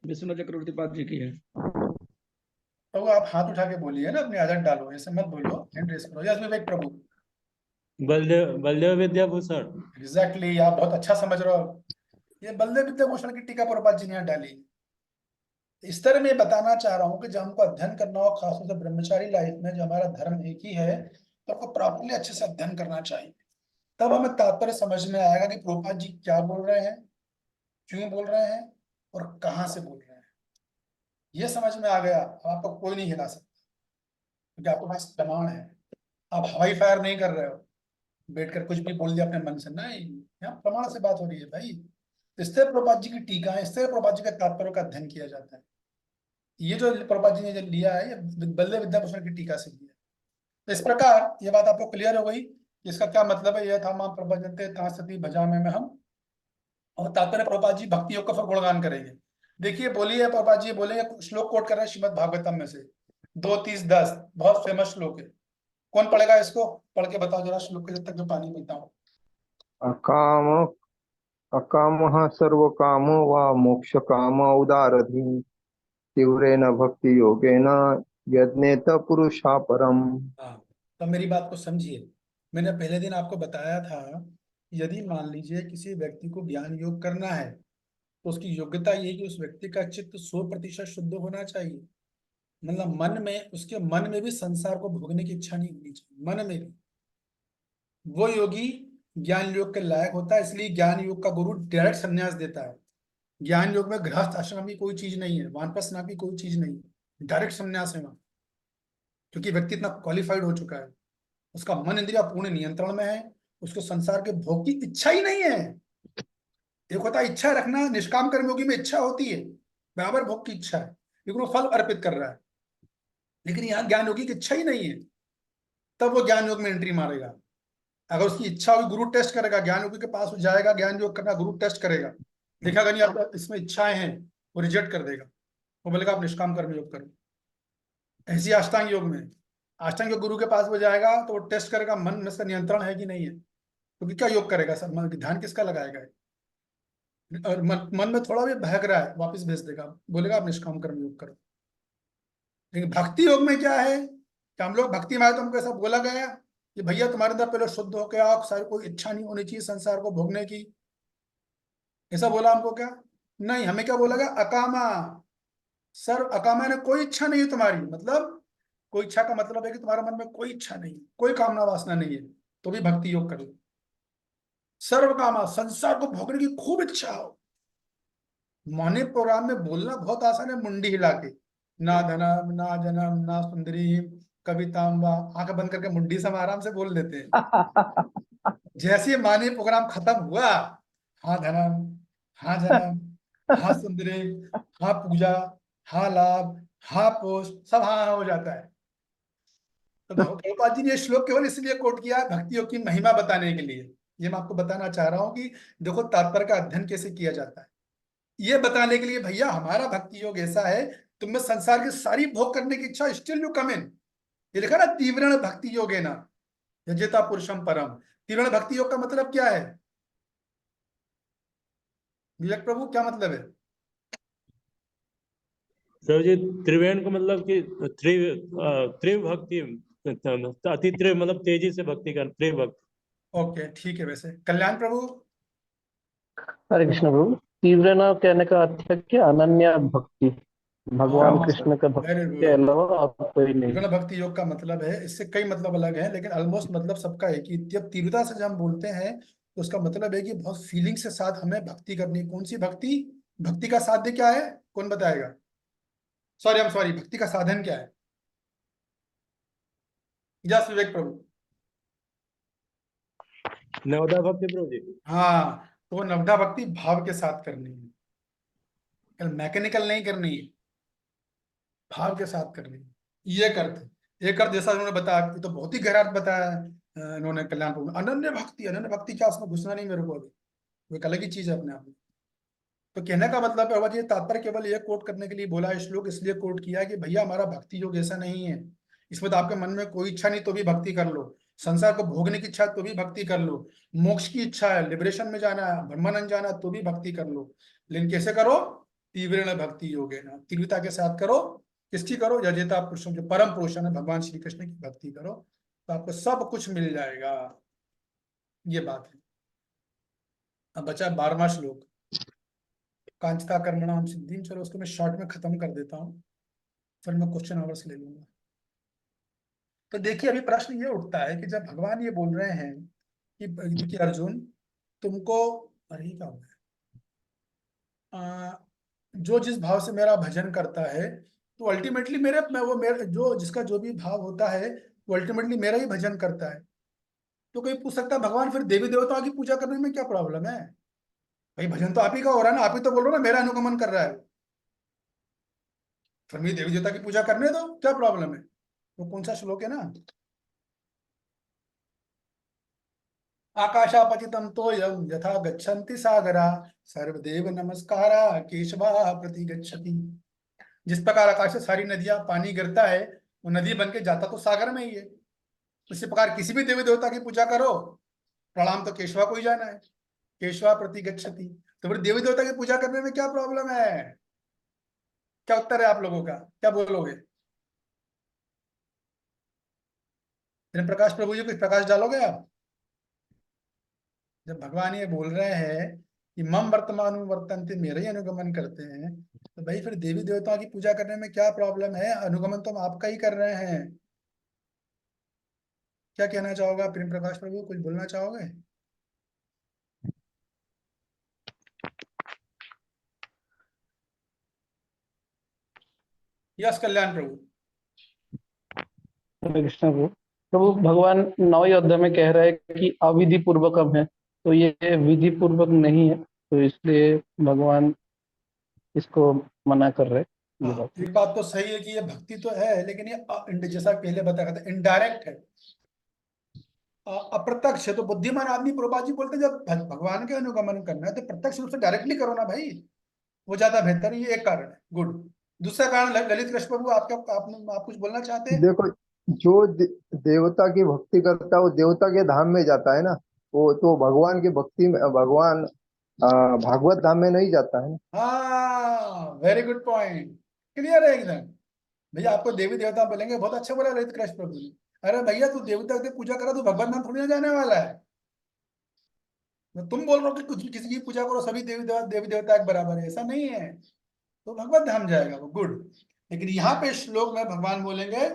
विश्वनाथ चक्रवर्ती पाद जी की है। तो वो आप हाथ उठा के बोलिए ना, अपनी आदत डालो, ऐसे मत बोलो, हैंड रेस करो। यस विवेक प्रभु। बलदेव विद्याभूषण। एग्जैक्टली, आप बहुत अच्छा समझ रहे हो। ये बलदेव विद्याभूषण की टीका प्रभुपाद जी ने यहाँ डाली। इस तरह मैं बताना चाह रहा हूँ कि जब हमको अध्ययन करना हो, खासतौर से ब्रह्मचारी लाइफ में, जो हमारा धर्म एक ही है, तो आपको प्रॉपरली अच्छे से अध्ययन करना चाहिए। तब हमें तात्पर्य समझ में आएगा कि प्रभुपाद जी क्या बोल रहे हैं, क्यों बोल रहे हैं, और कहाँ से बोल रहे हैं। ये समझ में आ गया, आपको कोई नहीं हिला सकता, क्योंकि आपके पास प्रमाण है। आप हवाई फायर नहीं कर रहे हो, बैठकर कुछ भी बोल दिया अपने मन से, नहीं, यहाँ प्रमाण से बात हो रही है भाई। इस तरह प्रभुपाद जी की टीका है, इस तरह प्रभुपाद जी के तात्पर्य का अध्ययन किया जाता है। ये जो प्रभुपाद जी ने जो लिया है, ये बल्ले विद्याभूषण की टीका से लिया है। तो इस प्रकार ये बात आपको क्लियर हो गई, इसका क्या मतलब है। यह था मां प्रपंचते ता सती भजामे में हम, और तात्पर्य प्रभुपाद जी भक्ति योग का फिर गुणगान करेंगे। देखिए बोलिए, प्रभुपाद जी बोलेंगे, श्लोक कोट कर रहे हैं श्रीमद् भागवतम में से 2:30-10, बहुत फेमस श्लोक है। कौन पढ़ेगा इसको? पढ़ के बताओ जरा श्लोक के, जब तक मैं पानी पीता हूँ। अकाम अकामः सर्वकामो वा मोक्ष काम उदारधि तीव्रेण भक्ति योगेन यज्ञेत पुरुषा परम। हाँ, तो मेरी बात को समझिए। मैंने पहले दिन आपको बताया था, यदि मान लीजिए किसी व्यक्ति को ज्ञान योग करना है, तो उसकी योग्यता ये है कि उस व्यक्ति का चित्त 100% शुद्ध होना चाहिए। मतलब मन में, उसके मन में भी संसार को भोगने की इच्छा नहीं होनी चाहिए, मन में भी। वो योगी ज्ञान योग के लायक होता है, इसलिए ज्ञान योग का गुरु डायरेक्ट संन्यास देता है। ज्ञान योग में गृहस्थ आश्रम की कोई चीज नहीं है, वानप्रस्थाश्रम की कोई चीज नहीं है, डायरेक्ट संन्यास है वहां। क्योंकि व्यक्ति इतना क्वालिफाइड हो चुका है, उसका मन इंद्रिया पूर्ण नियंत्रण में है, उसको संसार के भोग की इच्छा ही नहीं है। एक होता है इच्छा रखना, निष्काम कर्मयोगी में इच्छा होती है, बराबर भोग की इच्छा है, लेकिन वो फल अर्पित कर रहा है। लेकिन यहाँ ज्ञान योगी की इच्छा ही नहीं है, तब वो ज्ञान योग में एंट्री मारेगा। अगर उसकी इच्छा होगी, गुरु टेस्ट करेगा, ज्ञान योगी के पास जाएगा, ज्ञान योग करना, गुरु टेस्ट करेगा, देखा नहीं आप इसमें इच्छाएं हैं, वो रिजेक्ट कर देगा, वो बोलेगा आप निष्काम कर्म योग करो। ऐसी अष्टांग योग में, अष्टांग योग गुरु के पास वो जाएगा तो वो टेस्ट करेगा मन में इसका नियंत्रण है कि नहीं है। क्योंकि क्या योग करेगा सर, मन ध्यान किसका लगाएगा, और मन में थोड़ा भी बहक रहा है, वापस भेज देगा, बोलेगा आप निष्काम कर्म योग करो। लेकिन भक्ति योग में क्या है कि हम लोग भक्ति में आए तो हमको ऐसा बोला गया कि भैया तुम्हारे अंदर पहले शुद्ध होकर आओ, सारी कोई इच्छा नहीं होनी चाहिए संसार को भोगने की। ऐसा बोला हमको क्या? नहीं, हमें क्या बोला गया? अकामा। सर अकामा ने कोई इच्छा नहीं है तुम्हारी, मतलब कोई इच्छा का मतलब है कि तुम्हारे मन में कोई इच्छा नहीं है, कोई कामना वासना नहीं है, तो भी भक्ति योग करो। सर्व कामा, संसार को भोगने की खूब इच्छा हो। मौने प्रोग्राम में बोलना बहुत आसान है, मुंडी हिला के, ना धनम ना जन्म ना सुंदरी कविताम, आंख बंद करके मुंडी से हम आराम से बोल देते हैं। जैसे माने प्रोग्राम खत्म हुआ, हाँ धनम, हाँ जन्म, हाँ सुंदरी, हाँ पूजा, हाँ लाभ, हाँ पोस्ट, सब हाँ हाँ हो जाता है। तो प्रभुपाद जी ने ये श्लोक केवल इसलिए कोट किया है भक्ति योग की महिमा बताने के लिए। ये मैं आपको बताना चाह रहा हूँ कि देखो तात्पर्य का अध्ययन कैसे किया जाता है, ये बताने के लिए भैया हमारा भक्ति योग ऐसा है, तुम्हें संसार की सारी भोग करने की इच्छा, स्टिल यू कम इन। ये लिखा ना तीव्रण भक्ति योग है ना, यजेता पुरुषम परम। तीव्रण भक्ति योग का मतलब क्या है विवेक प्रभु, क्या मतलब है? सर जी त्रिवेण का मतलब कि त्रिव भक्ति, अति त्रिव मतलब तेजी से भक्ति कर, त्रिव भक्ति। ओके ठीक है। वैसे कल्याण प्रभु? हरे कृष्ण प्रभु, तीव्र न कहने का अर्थ है कि अनन्य भक्ति, भगवान कृष्ण का भक्ति के अलावा और कोई नहीं। तीव्र भक्ति योग का मतलब है, इससे कई मतलब अलग है, लेकिन ऑलमोस्ट मतलब सबका है कि जब तीव्रता से जब हम बोलते हैं तो उसका मतलब है कि बहुत फीलिंग के साथ हमें भक्ति करनी है। कौन सी भक्ति? भक्ति का साध्य क्या है, कौन बताएगा? सॉरी, भक्ति का साधन क्या है? यस विवेक प्रभु। नवदा भक्ति प्रभु जी। हाँ, तो नवदा भक्ति भाव के साथ करनी है, मैकेनिकल नहीं करनी है, भाव के साथ करनी है। ये अर्थ, एक अर्थ जैसा उन्होंने बताया, ये तो बहुत ही गहरा अर्थ बताया है इन्होंने कल्याण प्रभु। अनन्य भक्ति क्या, उसमें घुसना नहीं मेरे को अभी, वो एक अलग ही चीज है अपने आप में। तो कहने का मतलब है बाबा जी, तात्पर्य केवल ये कोट करने के लिए बोला है श्लोक, इसलिए कोट किया कि भैया हमारा भक्ति योग ऐसा नहीं है, इसमें तो आपके मन में कोई इच्छा नहीं तो भी भक्ति कर लो, संसार को भोगने की इच्छा है तो भी भक्ति कर लो, मोक्ष की इच्छा है, लिबरेशन में जाना है, ब्रह्मानंद जाना है तो भी भक्ति कर लो, लेकिन कैसे करो? तीव्र भक्ति योगेन, तीव्रता के साथ करो। किसकी करो? यजेता पुरुषों, जो परम पुरुष है भगवान श्री कृष्ण की भक्ति करो, तो आपको सब कुछ मिल जाएगा। ये बात है। अब बचा 12वां श्लोक, कांचता कर्मणाम सिद्धिम। चलो उसको मैं शॉर्ट में खत्म कर देता हूँ, फिर मैं क्वेश्चन आवर्स ले लूंगा। तो देखिए, अभी प्रश्न ये उठता है कि जब भगवान ये बोल रहे हैं कि अर्जुन तुमको, अरे क्या हो गया, जो जिस भाव से मेरा भजन करता है तो अल्टीमेटली मेरे जो जिसका जो भी भाव होता है वो अल्टीमेटली मेरा ही भजन करता है। तो कोई पूछ सकता है भगवान फिर देवी देवताओं की पूजा करने में क्या प्रॉब्लम है? भाई भजन तो आप ही का हो रहा है ना, आप ही तो बोल रहे हो ना मेरा अनुगमन कर रहा है, फिर मेरी देवी देवता की पूजा करने दो, क्या प्रॉब्लम है? वो कौन सा श्लोक है ना, आकाशापतितम तोयम यथा गच्छन्ति सागरा सर्वदेव नमस्कारा केशवा प्रति गच्छति। जिस प्रकार आकाश से सारी नदियां पानी गिरता है, वो नदी बन के जाता तो सागर में ही है, उसी प्रकार किसी भी देवी देवता की पूजा करो, प्रणाम तो केशवा को ही जाना है, केशवा प्रति गच्छति। तो फिर देवी देवता की पूजा करने में क्या प्रॉब्लम है? क्या उत्तर है आप लोगों का, क्या बोलोगे? प्रकाश प्रभु जी कुछ प्रकाश डालोगे आप? जब भगवान ये बोल रहे हैं कि मम वर्तमान वर्तन्ते, मेरे ही अनुगमन करते हैं, तो भाई फिर देवी देवताओं की पूजा करने में क्या प्रॉब्लम है? अनुगमन तो हम आपका ही कर रहे हैं। क्या कहना चाहोगे प्रेम प्रकाश प्रभु, कुछ बोलना चाहोगे? यस कल्याण प्रभु। हरे कृष्ण प्रभु। प्रभु भगवान 9वें अध्याय में कह रहे हैं कि अविधि पूर्वकम है, तो ये विधि पूर्वक नहीं है, तो इसलिए भगवान इसको मना कर रहे हैं। एक बात तो सही है कि ये भक्ति तो है, लेकिन ये जैसा पहले बताया था इनडायरेक्ट है, अप्रत्यक्ष है। तो बुद्धिमान आदमी प्रभुपाद जी बोलते हैं जब भगवान के अनुगमन करना है तो प्रत्यक्ष रूप से डायरेक्टली करो ना भाई, वो ज्यादा बेहतर है। ये एक कारण है। गुड। दूसरा कारण ललित कृष्ण प्रभु, आप कुछ बोलना चाहते हैं? देखो, जो देवता की भक्ति करता है वो देवता के धाम में जाता है ना, वो तो भगवान की भक्ति में, भगवान भागवत धाम में नहीं जाता है ना। हाँ, वेरी गुड पॉइंट, क्लियर है एकदम। भैया आपको देवी देवता बोलेंगे, बहुत अच्छा बोला ललित कृष्ण प्रभु ने। अरे भैया तू देवता की पूजा करा, तू भगवान धाम थोड़ी ना जाने वाला है। तुम बोल रहे हो कि कुछ किसी की पूजा करो सभी देवी देवता एक बराबर है, ऐसा नहीं है, तो भगवत धाम जाएगा वो। गुड। लेकिन यहाँ पे श्लोक में भगवान बोलेंगे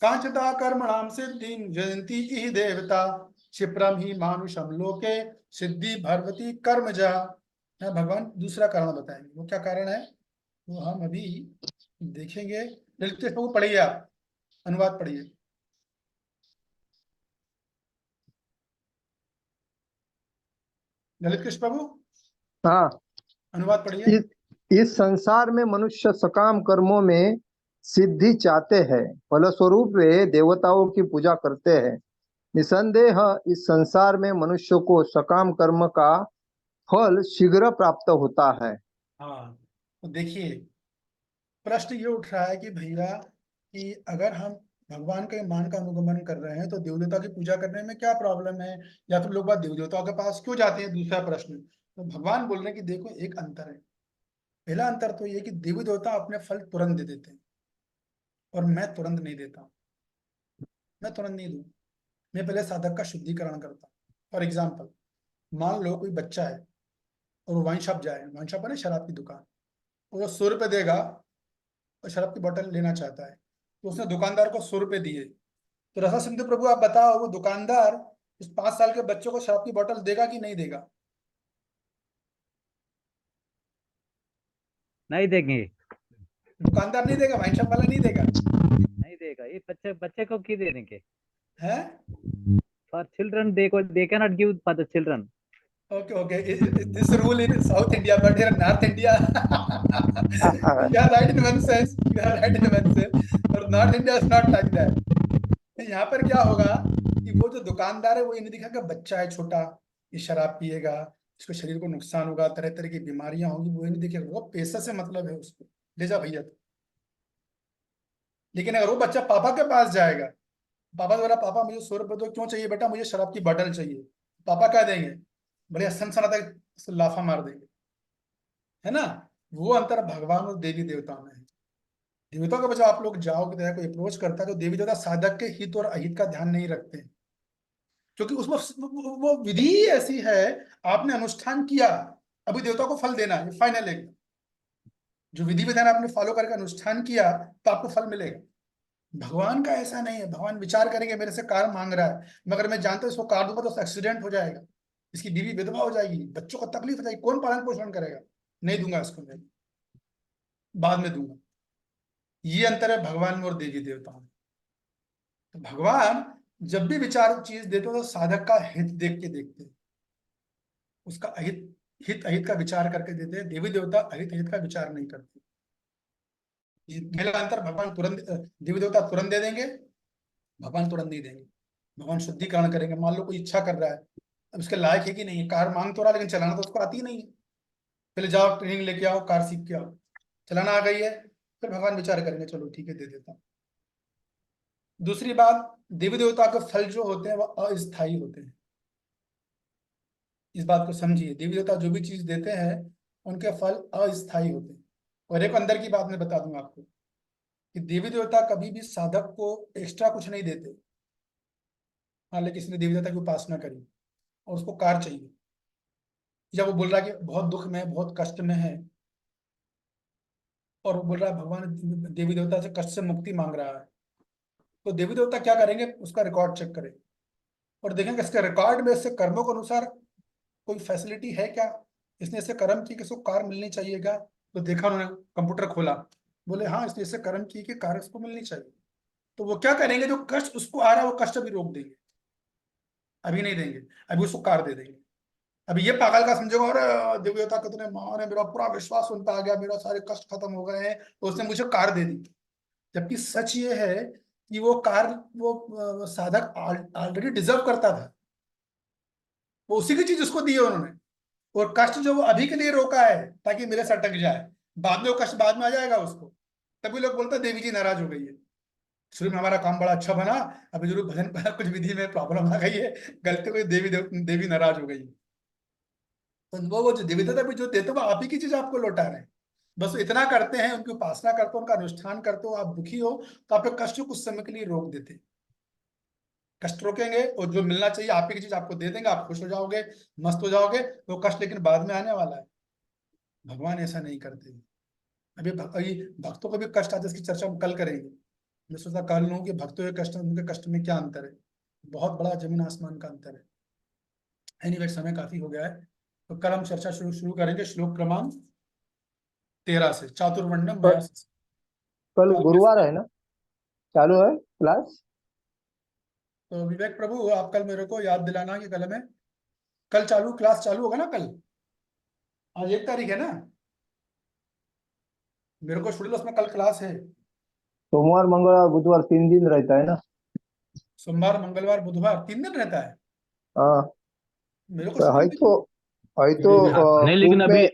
कांचता कर्मणाम सिद्धिं जयंती ही देवता क्षिप्रम ही मानुषम लोके सिद्धि भगवती कर्मजा। भगवान दूसरा कारण बताएंगे, वो क्या कारण है वो हम अभी देखेंगे। ललित कृष्ण प्रभु पढ़िए, आप अनुवाद पढ़िए। ललित कृष्ण प्रभु, हाँ, अनुवाद पढ़िए। इस संसार में मनुष्य सकाम कर्मों में सिद्धि चाहते हैं, फलस्वरूप वे देवताओं की पूजा करते हैं। निसंदेह इस संसार में मनुष्य को सकाम कर्म का फल शीघ्र प्राप्त होता है। हाँ, तो देखिए प्रश्न ये उठ रहा है कि भैया कि अगर हम भगवान के मान का अनुगमन कर रहे हैं तो देव देवता की पूजा करने में क्या प्रॉब्लम है, या फिर लोग बात देव देवताओं के पास क्यों जाते हैं? दूसरा प्रश्न। तो भगवान बोल रहे हैं कि देखो एक अंतर है। पहला अंतर तो ये कि देवी देवता अपने फल तुरंत दे देते हैं और मैं तुरंत नहीं देता। मैं तुरंत नहीं दूं, मैं पहले साधक का शुद्धिकरण करता हूँ। फॉर एग्जाम्पल, मान लो कोई बच्चा है और वो वाइन शॉप जाए, वाइन शॉप है ना शराब की दुकान, वो 100 रुपये देगा और शराब की बोतल लेना चाहता है, तो उसने दुकानदार को 100 रुपये दिए। तो रसा सिंधु प्रभु आप बताओ, वो दुकानदार उस 5 साल के बच्चों को शराब की बोतल देगा कि नहीं देगा? नहीं देंगे, दुकानदार नहीं देगा, वाइन शॉप वाला नहीं देगा नहीं देगा। ये बच्चे बच्चे को क्यों दे देंगे? है? For children they cannot give for the children. Okay, okay. This rule in South India, but here in North India, you are right in one sense. You are right in one sense. But North India is not like that. यहाँ पर क्या होगा कि वो जो दुकानदार है वो ये नहीं दिखाएगा बच्चा है छोटा, ये शराब पिएगा, इसको शरीर को नुकसान होगा, तरह तरह की बीमारियां होंगी, वो ये नहीं दिखेगा। वो पैसे से मतलब है, उसको ले जा भैया। लेकिन अगर वो बच्चा पापा के पास जाएगा, पापा बोला पापा मुझे 100 रुपये दो, क्यों चाहिए बेटा? मुझे शराब की बोतल चाहिए। पापा क्या देंगे? बढ़िया सनसनाता लाफा मार देंगे, है ना? वो अंतर भगवान और देवी देवताओं में है। देवताओं के बजाय आप लोग जाओगे तो कोई अप्रोच करता है तो देवी देवता साधक के हित और अहित का ध्यान नहीं रखते हैं, क्योंकि उसमें वो विधि ही ऐसी है। आपने अनुष्ठान किया, अभी देवता को फल देना है, फाइनल है। जो विधि विधान आपने फॉलो करके अनुष्ठान किया तो आपको फल मिलेगा। भगवान का ऐसा नहीं है। भगवान विचार करेंगे मेरे से कार मांग रहा है, मगर मैं जानता हूं इसको कार दूंगा तो उसका एक्सीडेंट हो जाएगा, इसकी बीवी विधवा हो जाएगी, बच्चों को तकलीफ हो जाएगी, कौन पालन पोषण करेगा? नहीं दूंगा इसको, मैं बाद में दूंगा। ये अंतर है भगवान और देवी देवताओं में। तो भगवान जब भी विचार चीज देते हो तो साधक का हित देख के देखते हैं, उसका हित अहित का विचार करके देते हैं। देवी देवता अहित अहित का विचार नहीं करते। ये पहला अंतर। भगवान तुरंत, देवी देवता तुरंत दे देंगे, भगवान तुरंत नहीं देंगे। भगवान शुद्धिकरण करेंगे। मान लो कोई इच्छा कर रहा है, अब उसके लायक है कि नहीं है, कार मांग तो रहा लेकिन चलाना तो उसको आती ही नहीं है। पहले जाओ ट्रेनिंग लेके आओ, कार सीख के आओ, चलाना आ गई है, फिर भगवान विचार करेंगे चलो ठीक है दे देता हूं। दूसरी बात, देवी देवता के फल जो होते हैं वह अस्थायी होते हैं। इस बात को समझिए, देवी देवता जो भी चीज देते हैं उनके फल अस्थायी होते हैं। और एक अंदर की बात मैं बता दूंगा आपको कि देवी देवता कभी भी साधक को एक्स्ट्रा कुछ नहीं देते। हाँ, लेकिन किसी ने देवी देवता की उपासना करी और उसको कार चाहिए, या वो बोल रहा है कि बहुत दुख में, बहुत कष्ट में है, और वो बोल रहा है भगवान देवी देवता से कष्ट से मुक्ति मांग रहा है, तो देवी देवता क्या करेंगे? उसका रिकॉर्ड चेक करें और देखेंगे इसके रिकॉर्ड में इससे कर्मों के अनुसार कोई फैसिलिटी है क्या, इसने इससे कर्म की कि इसको कार मिलनी चाहिए क्या? तो देखा उन्होंने, कंप्यूटर खोला, बोले हाँ इसने इससे कर्म की कि कार इसको मिलनी चाहिए। तो वो क्या करेंगे? जो कष्ट उसको आ रहा है वो कष्ट अभी रोक देंगे, अभी नहीं देंगे, अभी उसको कार दे देंगे। अभी ये पागल का समझेगा और देवी देवता कितने महान है, मेरा पूरा विश्वास उन पर आ गया, मेरा सारे कष्ट खत्म हो गए हैं तो उसने मुझे कार दे दी। जबकि सच ये है कि वो कार वो साधक ऑलरेडी डिजर्व करता था, वो उसी की चीज उसको दी है उन्होंने। और कष्ट जो वो अभी के लिए रोका है ताकि मेरे से अटक जाए, बाद में वो कष्ट बाद में आ जाएगा उसको। तभी लोग बोलते हैं देवी जी नाराज हो गई है, शुरू में हमारा काम बड़ा अच्छा बना, अभी जरूर भजन कुछ विधि में प्रॉब्लम आ गई है, गलती हुई, देवी नाराज हो गई है। तो वो जो देवी देवता भी जो देते वो आप ही की चीज आपको लौटा रहे हैं। बस इतना करते हैं, उनकी उपासना करते हो, उनका अनुष्ठान करते हो, आप दुखी हो तो आपके कष्ट कुछ समय के लिए रोक देते, कष्ट रोकेंगे और जो मिलना चाहिए आप ही की चीज आपको दे देंगे, आप खुश हो जाओगे, मस्त हो जाओगे। तो कष्ट लेकिन बाद में आने वाला है। भगवान ऐसा नहीं करते। अभी भक्तों को भी कष्ट आते, इसकी चर्चा हम कल करेंगे। मैं सोचा कल लूँ कि भक्तों के कष्ट उनके कष्ट में क्या अंतर है। बहुत बड़ा जमीन आसमान का अंतर है। एनीवे समय काफी हो गया है, तो कल हम चर्चा शुरू करेंगे श्लोक क्रमांक 13 से, चातुर्वर्ण्यम मया। कल गुरुवार है ना, चालू है क्लास? तो विवेक प्रभु आप कल मेरे को याद दिलाना कि कल में कल क्लास चालू होगा ना कल? आज 1 तारीख है ना, मेरे को शेड्यूल उसमें कल क्लास है। सोमवार मंगलवार बुधवार 3 दिन रहता है ना? सोमवार मंगलवार बुधवार 3 दिन रहता है। हाँ, मेरे को है तो नहीं, लेकिन ग्रुप अभी में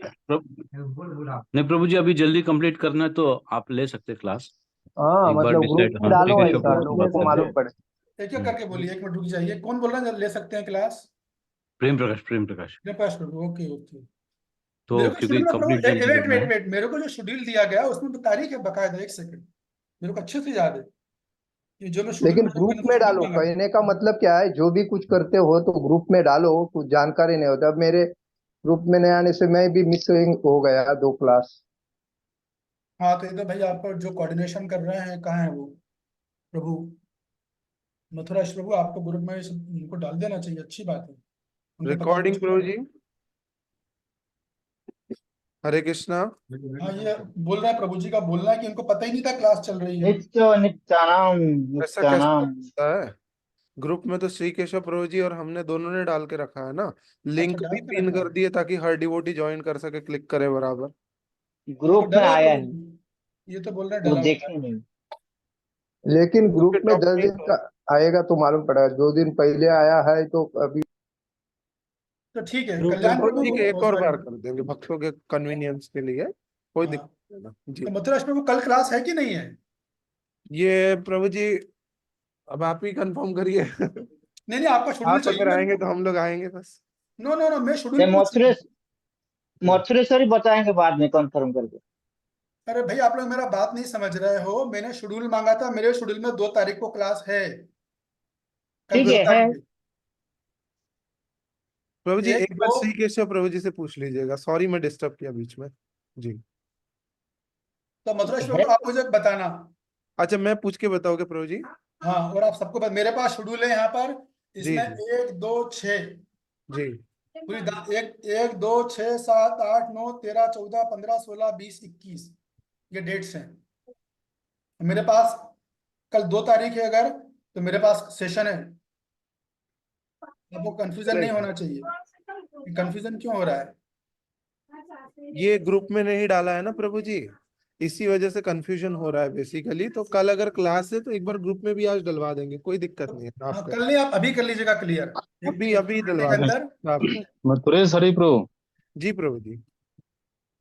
नहीं प्रभु जी, अभी जल्दी कंप्लीट करना है तो आप ले सकते क्लास। हाँ एक बार मतलब ग्रुप डिसाइड, में हाँ डालो ठीक है, ऐसा, शुभ लोगों को बात है। मालूम पड़े। एक एक करके बोलिए, 1 मिनट रुक जाइए। कौन बोल रहा है ले सकते हैं क्लास? प्रेम प्रकाश। प्रकाश प्रभु, ओके ओके। तो मेरे को क्योंकि शेड्यूल में प्रभु, कंप्लीट जल्दी करना है। वेट, मेरे को जो शेड्यूल दिया गया उसमें तारीख है बकायदा, 1 सेकंड, मेरे को अच्छे से याद है ये जो मैं लेकिन शेड्यूल ग्रुप में डालो, कहने का मतलब क्या है, जो भी कुछ करते हो तो ग्रुप में डालो, कुछ जानकारी नहीं होता। अब मेरे ग्रुप में नहीं आने से मैं भी मिसिंग हो गया 2 क्लास। हाँ तो इधर भाई आपको जो कोऑर्डिनेशन कर रहे हैं कहाँ है वो प्रभु? मथुराज प्रभु आपको ग्रुप में उनको डाल देना चाहिए, अच्छी बात है। उनको पता रिकॉर्डिंग चल प्रभु जी। हरे कृष्णा। हाँ, ये बोल रहा है प्रभु जी का बोलना है कि उनको पता ही नहीं था क्लास चल रही है। नित्य नित्यानाम ऐसा कैसे नित्यानाम। होता है? ग्रुप में तो श्री केशव प्रभु जी और हमने दोनों ने डाल के रखा है ना, लिंक डाल भी के पिन रखा कर है। दिए ताकि हर डिवोटी ज्वाइन कर सके, क्लिक करे बराबर। उनको ग्रुप में डर है आया प्रभु है, जी, ये तो बोल रहे हैं वो डला हुआ है। देखे नहीं। लेकिन ग्रुप में टॉप 10 नहीं दिन का आएगा तो मालूम पड़ेगा, 2 दिन पहले आया है तो अभी। तो ठीक है, ग्रुप कल्याण में प्रभु ठीक है, एक और सॉरी। बार कर देंगे भक्तों के कन्वीनियंस के लिए, कोई हाँ, दिक्कत नहीं ना जी। तो मथुराज प्रभु कल क्लास है कि नहीं है? ये प्रभु जी अब आप ही कंफर्म करिए। नहीं नहीं, आपका शेड्यूल आप चाहिए अगर मेरे आएंगे को। तो हम लोग आएंगे बस। नो नो नो, मैं शेड्यूल नहीं, पूछ रहा हूँ। मथुरेश्वरी बताएंगे बाद में कंफर्म करके। अरे भाई, आप लोग मेरा बात नहीं समझ रहे हो। मैंने शेड्यूल मांगा था, मेरे शेड्यूल में 2 तारीख को क्लास है, कल ठीक गुरुवार है। को। प्रभु जी एक एक बार दो श्री केशव प्रभु जी से पूछ लीजिएगा, सॉरी मैं डिस्टर्ब किया बीच में जी। तो मथुराज है प्रभु आप मुझे बताना। अच्छा मैं पूछ के बताओगे प्रभु जी? हाँ, और आप सबको मेरे पास शेड्यूल है यहाँ पर, जी इसमें जी 1 2 6 जी। पूरी 1 2 6 7 8 9 13 14 15 16 20 21 ये डेट्स हैं मेरे पास। कल 2 तारीख है अगर, तो मेरे पास सेशन है। आपको कंफ्यूजन नहीं होना चाहिए। कंफ्यूजन क्यों हो रहा है? ये ग्रुप में नहीं डाला है ना प्रभु जी, इसी वजह से कंफ्यूजन हो रहा है बेसिकली। तो कल अगर क्लास है तो एक बार ग्रुप में भी आज डलवा देंगे, कोई दिक्कत नहीं है। हाँ, आप कल नहीं, आप अभी कर लीजिएगा क्लियर। अभी घंटे डलवा के अंदर। देंगे आप। मथुरेश हरि प्रभु, जी प्रभु जी।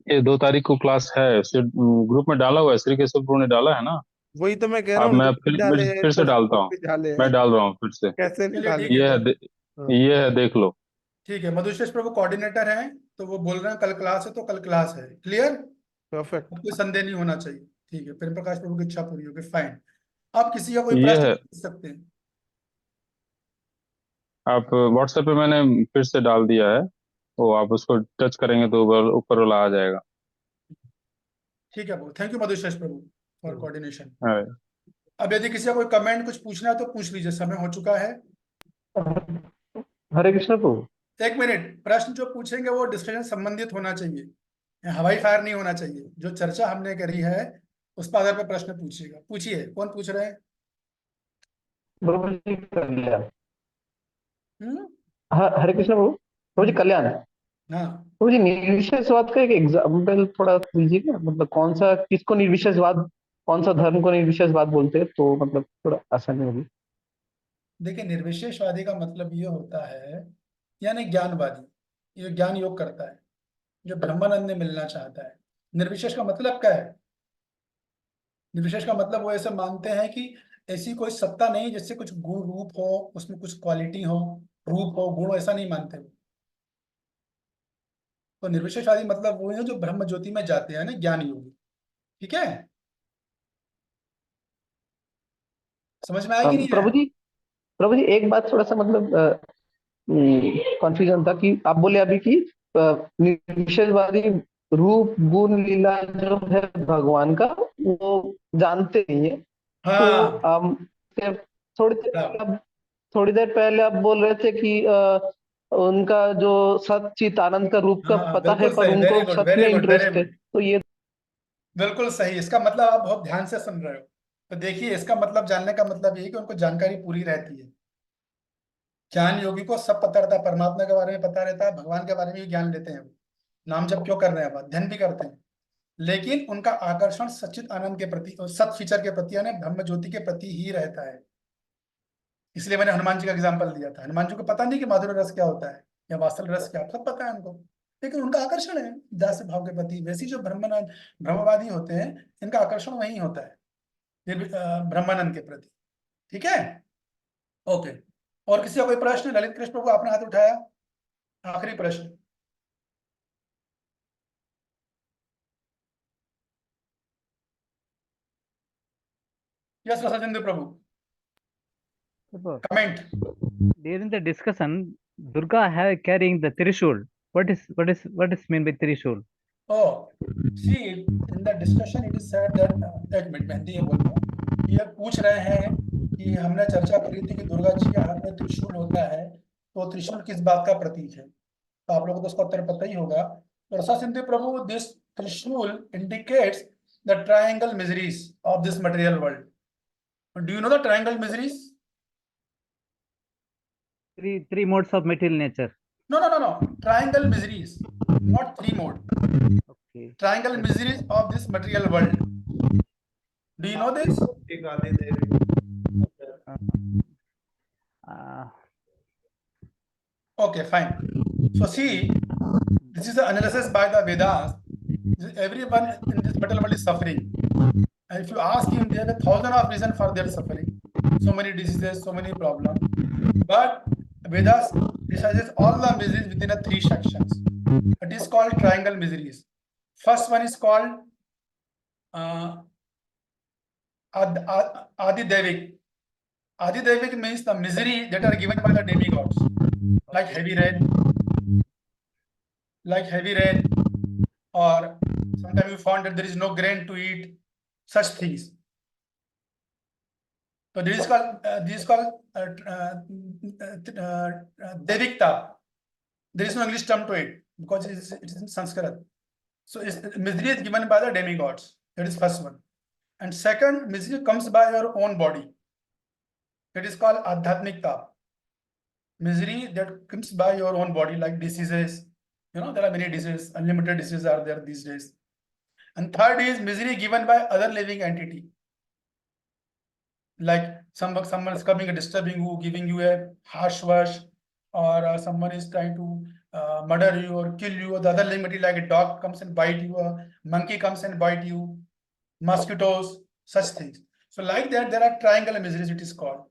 ये 2 तारीख को क्लास है, ग्रुप में डाला हुआ है, श्री केशव प्रभु ने डाला है ना। वही तो मैं कह रहा अब हूँ, मैं लिंक भी डाले हैं फिर से प्लस डालता ग्रुप हूँ, भी डाले मैं हैं, डाल रहा हूँ फिर से। कैसे नहीं चलिए डाले? ठीक है, तो ये है, देख लो। ठीक है। मधुश्रेष्ठ प्रभु कोऑर्डिनेटर हैं, तो वो बोल रहे हैं कल क्लास है, तो कल क्लास है। क्लियर? परफेक्ट। कोई संदेह नहीं होना चाहिए। ठीक है, प्रेम प्रकाश प्रभु की इच्छा पूरी होगी, फाइन। आप किसी का कोई ये प्रश्न है, पूछ सकते हैं। आप व्हाट्सएप पे मैंने फिर से डाल दिया है, वो आप उसको टच करेंगे तो ऊपर ऊपर वाला आ जाएगा। ठीक है प्रभु, thank you Madhushreshtha Prabhu for coordination. हाँ। अब यदि किसी का कोई कमेंट कुछ पूछना है तो पूछ लीजिए, समय हो चुका है। हरे कृष्ण प्रभु। 1 मिनट, प्रश्न जो पूछेंगे वो डिस्कशन संबंधित होना चाहिए, हवाई फायर नहीं होना चाहिए। जो चर्चा हमने करी है उस पर आधार पर प्रश्न पूछिएगा। पूछिए, कौन पूछ रहे हैं? प्रभु जी कल्याण। हम्म? हरे कृष्ण प्रभु। प्रभु जी कल्याण। हाँ, प्रभु जी निर्विशेषवाद का एक एग्जाम्पल थोड़ा दीजिएगा, मतलब कौन सा, किसको निर्विशेषवाद, कौन सा धर्म को निर्विशेषवाद बोलते हैं, तो मतलब थोड़ा आसानी होगी। देखिए, निर्विशेषवादी का मतलब ये होता है, यानी ज्ञानवादी, ये ज्ञान योग करता है, जो ब्रह्मानंद में मिलना चाहता है। निर्विशेष का मतलब क्या है? निर्विशेष का मतलब वो ऐसे मानते हैं कि ऐसी कोई सत्ता नहीं जिससे कुछ गुण रूप हो, उसमें कुछ क्वालिटी हो, रूप हो, गुण हो, ऐसा नहीं मानते वो। तो निर्विशेषवादी मतलब वो है जो ब्रह्म ज्योति में जाते हैं ना, ज्ञान योगी। ठीक है, समझ में आया कि नहीं आया? प्रभु जी एक बात थोड़ा सा मतलब कंफ्यूजन था कि आप बोले अभी कि निर्विशेषवादी रूप गुण लीला जो है भगवान का वो जानते नहीं है। हाँ, तो थोड़ी देर पहले आप बोल रहे थे कि उनका जो सच्चित आनंद का रूप का हाँ, पता है बिल्कुल पर सही, वेरी उनको गुड, सच वेरी में गुड, वेरी इंटरेस्ट है, गुड, तो ये बिल्कुल सही। इसका मतलब आप बहुत ध्यान से सुन रहे हो। तो देखिए, इसका मतलब जानने का मतलब ये है कि उनको जानकारी पूरी रहती है। ज्ञान योगी को सब पता रहता है, परमात्मा के बारे में पता रहता है, भगवान के बारे में भी ज्ञान लेते हैं वो। नाम जप क्यों कर रहे हैं, वो अध्ययन भी करते हैं, लेकिन उनका आकर्षण सच्चित आनंद के प्रति और सत फीचर के प्रति यानी ब्रह्म ज्योति के प्रति ही रहता है। इसलिए मैंने हनुमान जी का एग्जाम्पल दिया था। हनुमान जी को पता नहीं कि माधुर्य रस क्या होता है या वात्सल रस क्या, सब पता है उनको, लेकिन उनका आकर्षण है दास भाव के प्रति। वैसे जो ब्रह्मवादी होते हैं, इनका आकर्षण वही होता है, ब्रह्मानंद के प्रति। ठीक है, ओके। और किसी का कोई प्रश्न? ललित कृष्ण प्रभु आपने हाथ उठाया, आखिरी प्रश्न। Yes Rasachandra Prabhu, comment. During the discussion, Durga have carrying the Trishul. What is mean by Trishul? Oh, see, in the discussion it is said that एक मिनट मेहंदी ये बोल रहा हूँ, ये पूछ रहे हैं कि हमने चर्चा करी थी कि दुर्गा जी के हाथ में त्रिशूल होता है, तो त्रिशूल किस बात का प्रतीक है? तो आप लोगों को तो उसका उत्तर पता ही होगा। तो रसा सिंधु प्रभु, दिस त्रिशूल indicates the triangle miseries of this material world. Do you know the triangle miseries? Three modes of material nature. No. Triangle miseries, not three mode. Okay. Triangle miseries of this material world. Do you know this? Okay, fine. So see, this is the analysis by the Vedas. Everyone in this material world is suffering. And if you ask him, they have 1,000 of reasons for their suffering. So many diseases, so many problems. But Vedas decides all the miseries within a 3 sections. It is called triangle miseries. First one is called Adidevik. Adidevik means the misery that are given by the demigods, like heavy rain, or sometimes you found that there is no grain to eat, such things. So this is called Devikta. There is no English term to it because it is in Sanskrit. So misery is given by the demigods. That is first one. And second, misery comes by your own body. That is called Adhyatmikta. Misery that comes by your own body, like diseases. You know, there are many diseases, unlimited diseases are there these days. And third is misery given by other living entity. Like someone is coming and disturbing you, giving you a harsh words, or someone is trying to murder you or kill you, or the other living entity, like a dog comes and bite you, a monkey comes and bite you, mosquitoes, such things. So like that, there are triangle miseries, it is called.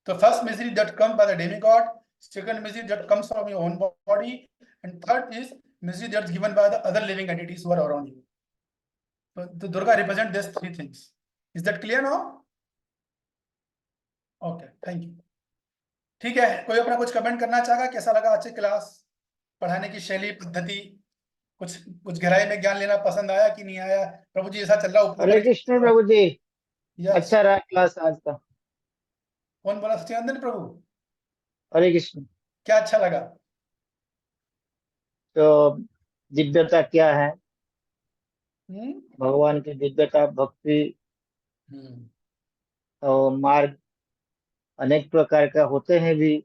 The first misery that comes by the demigod, second misery that comes from your own body, and third is misery that's given by the other living entities who are around you. So the Durga represents these 3 things. Is that clear now? Okay, thank you. ठीक है, कोई अपना कुछ comment करना चाहेगा? कैसा लगा आज की क्लास? पढ़ाने की शैली, पद्धति, कुछ गहराई में ज्ञान लेना पसंद आया कि नहीं आया? प्रभु जी ऐसा चल रहा ऊपर? हरे कृष्ण प्रभु जी। यस। अच्छा रहा क्लास आज का। कौन बोला? सचिनंदन प्रभु। हरे कृष्ण। क्या अच्छा लगा? तो दिव्यता क्या है, भगवान की दिव्यता, भक्ति और मार्ग अनेक प्रकार का होते हैं भी।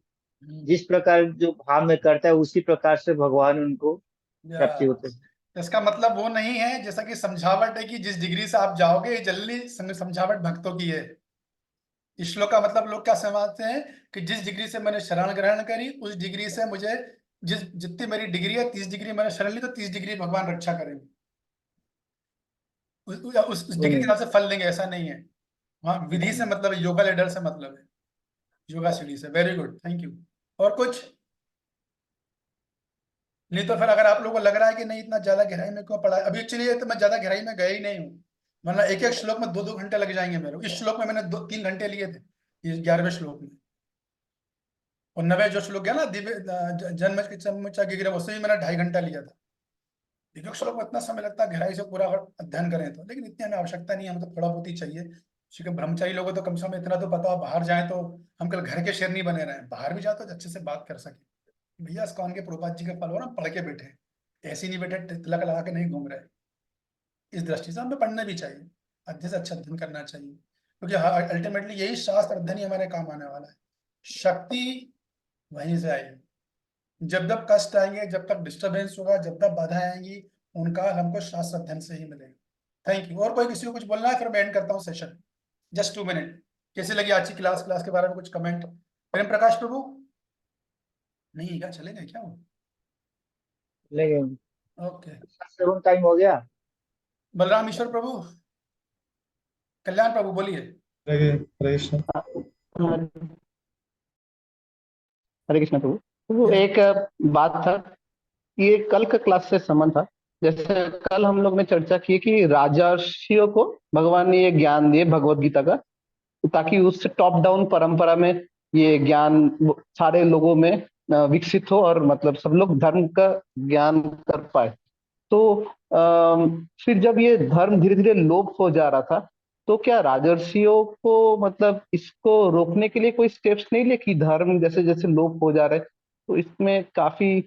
जिस प्रकार जो भाव में करता है उसी प्रकार से भगवान उनको प्राप्ति होते हैं। इसका मतलब वो नहीं है जैसा कि समझावट है कि जिस डिग्री से आप जाओगे, जल्दी समझावट भक्तों की है। इस श्लोक का मतलब लोग क्या समझते हैं कि जिस डिग्री से मैंने शरण ग्रहण करी, उस डिग्री से मुझे जितनी मेरी डिग्री है, 30 डिग्री मैंने शरण ली, तो 30 डिग्री भगवान रक्षा करेंगे, उस डिग्री के हिसाब से फल देंगे, ऐसा नहीं है। वहाँ विधि से मतलब है, योगा लेडर से मतलब है, योगा सीढ़ी से। Very good, thank you. और कुछ नहीं तो फिर अगर आप लोगों को लग रहा है कि नहीं इतना ज्यादा गहराई में क्यों पढ़ा, अभी चलिए तो मैं ज्यादा गहराई में गया ही नहीं हूँ, वरना एक एक श्लोक में 2-2 घंटे लग जाएंगे मेरे। इस श्लोक में मैंने 2-3 घंटे लिए थे, इस 11वें श्लोक में। और 9वें जो श्लोक गया ना, दिव्य जन्म उसमें भी मैंने 2.5 घंटा लिया था। एक एक श्लोक में इतना समय लगता है गहराई से पूरा अध्ययन करें तो, लेकिन इतनी हमें आवश्यकता नहीं है, हमें तो थोड़ा बहुत ही चाहिए। क्योंकि ब्रह्मचारी लोगों तो कम से कम इतना तो पता हो, बाहर जाए तो हम कल घर के शेर नहीं बने रहे, बाहर भी जाए तो अच्छे से बात कर सके। भैया इस्कॉन के प्रभुपाद जी का फल हो ना, पढ़ के बैठे, ऐसे नहीं बैठे तिलक लगा के नहीं घूम रहे। इस दृष्टि से हमें पढ़ना भी चाहिए, अध्ययन से अच्छा अध्ययन करना चाहिए, क्योंकि अल्टीमेटली यही शास्त्र अध्ययन ही हमारे काम आने वाला है। शक्ति वहीं से आएगी। जब जब कष्ट आएंगे, जब तक डिस्टर्बेंस होगा, जब तक बाधा आएंगी, उनका हमको शास्त्र अध्ययन से ही मिलेगा। Thank you. और कोई किसी को कुछ बोलना है? फिर मैं एंड करता हूँ सेशन। Just 2 minute. कैसे लगी आज की क्लास के बारे में कुछ कमेंट? प्रेम प्रकाश प्रभु नहीं क्या चलेगा क्या? ओके, 7 टाइम हो गया। बलराम ईश्वर प्रभु, कल्याण प्रभु बोलिए। हरे कृष्ण प्रभु। तो एक बात था, ये कल का क्लास से संबंध था। जैसे कल हम लोग ने चर्चा की कि राजर्षियों को भगवान ने ये ज्ञान दिए भगवत गीता का, ताकि उससे टॉप डाउन परंपरा में ये ज्ञान सारे लोगों में विकसित हो और मतलब सब लोग धर्म का ज्ञान कर पाए। तो फिर जब ये धर्म धीरे धीरे लोप हो जा रहा था, तो क्या राजर्षियों को मतलब इसको रोकने के लिए कोई स्टेप्स नहीं लिए कि धर्म जैसे जैसे लोप हो जा रहे, तो इसमें काफी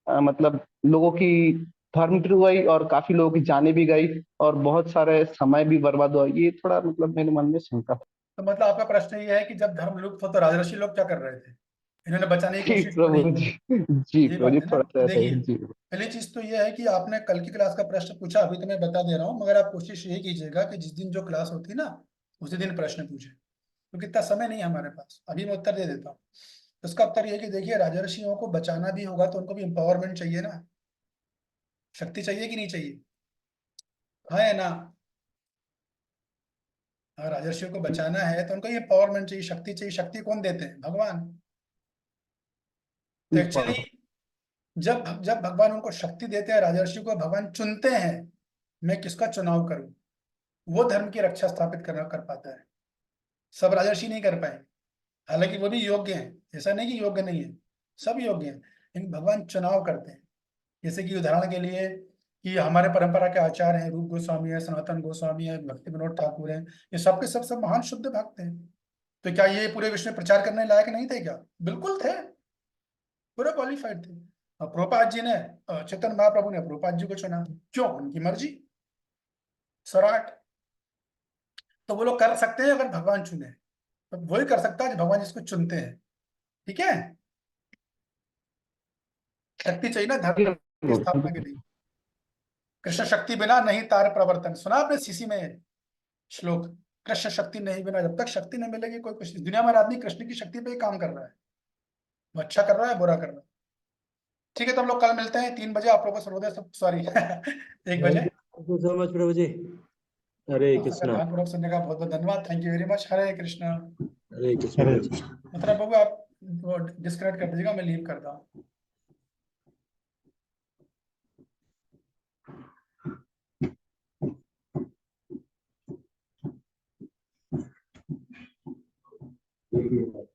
मतलब लोगों की धर्म भी गई और काफी लोगों की जाने भी गई और बहुत सारे समय भी बर्बाद हुआ, ये थोड़ा मतलब मेरे मन में शंका। तो मतलब आपका प्रश्न ये है कि जब धर्म लुप्त हो तो राजर्षि लोग क्या कर रहे थे, इन्होंने बचाने की जी कोशिश क्यों नहीं प्रभु की? जी ये प्रभु जी, बात है ना। थोड़ा तो सा ऐसा देखिए, ही जी। पहली चीज तो ये है कि आपने कल की क्लास का प्रश्न पूछा, अभी तो मैं बता दे रहा हूँ, मगर आप कोशिश यही कीजिएगा कि जिस दिन जो क्लास होती है ना उसी दिन प्रश्न पूछे, क्योंकि इतना समय नहीं है हमारे पास। अभी मैं उत्तर दे देता हूँ। तो उसका उत्तर ये है कि देखिए, राजर्षियों को बचाना भी होगा तो उनको भी एम्पावरमेंट चाहिए ना, शक्ति चाहिए कि नहीं चाहिए? हाँ या ना? हाँ, राजर्षियों को बचाना है तो उनको ये एम्पावरमेंट चाहिए, शक्ति चाहिए। शक्ति कौन देते हैं? भगवान। तो एक्चुअली जब जब भगवान उनको शक्ति देते हैं, राजर्षि को भगवान चुनते हैं, मैं किसका चुनाव करूं, वो धर्म की रक्षा स्थापित करना कर पाता है। सब राजर्षि नहीं कर पाए, हालांकि वो भी योग्य हैं, ऐसा नहीं कि योग्य नहीं है, सब योग्य हैं, लेकिन भगवान चुनाव करते हैं। जैसे कि उदाहरण के लिए कि हमारे परंपरा के आचार्य हैं, रूप गोस्वामी है, सनातन गोस्वामी है, भक्ति विनोद ठाकुर हैं, ये सबके सब महान शुद्ध भक्त हैं। तो क्या ये पूरे विश्व में प्रचार करने लायक नहीं थे क्या? बिल्कुल थे, पूरे क्वालिफाइड थे। और प्रभुपाद जी ने, चैतन्य महाप्रभु ने प्रभुपाद जी को चुना, क्यों? उनकी मर्जी, स्वराट। तो वो लोग कर सकते हैं अगर भगवान चुने, तो वही कर सकता है जो भगवान जिसको चुनते हैं। ठीक है, शक्ति चाहिए ना धर्म की स्थापना के लिए। कृष्ण शक्ति बिना नहीं तार प्रवर्तन, सुना आपने सीसी में श्लोक? कृष्ण शक्ति नहीं बिना, जब तक शक्ति नहीं मिलेगी कोई कुछ नहीं। दुनिया में आदमी कृष्ण की शक्ति पे ही काम कर रहा है, वो अच्छा कर रहा है बुरा कर रहा है। ठीक है, तो हम लोग कल मिलते हैं 3 बजे। आप लोगों को सर्वोदय, सॉरी 1 बजे। Thank you so much Prabhu ji. Hare आपका कृष्णा। ध्यानपूर्वक सुनने का बहुत बहुत धन्यवाद। Thank you very much. Hare Krishna. Hare Krishna. मतलब बाबू आप डिस्कनेक्ट कर दीजिएगा, मैं लीव करता हूँ। Thank you.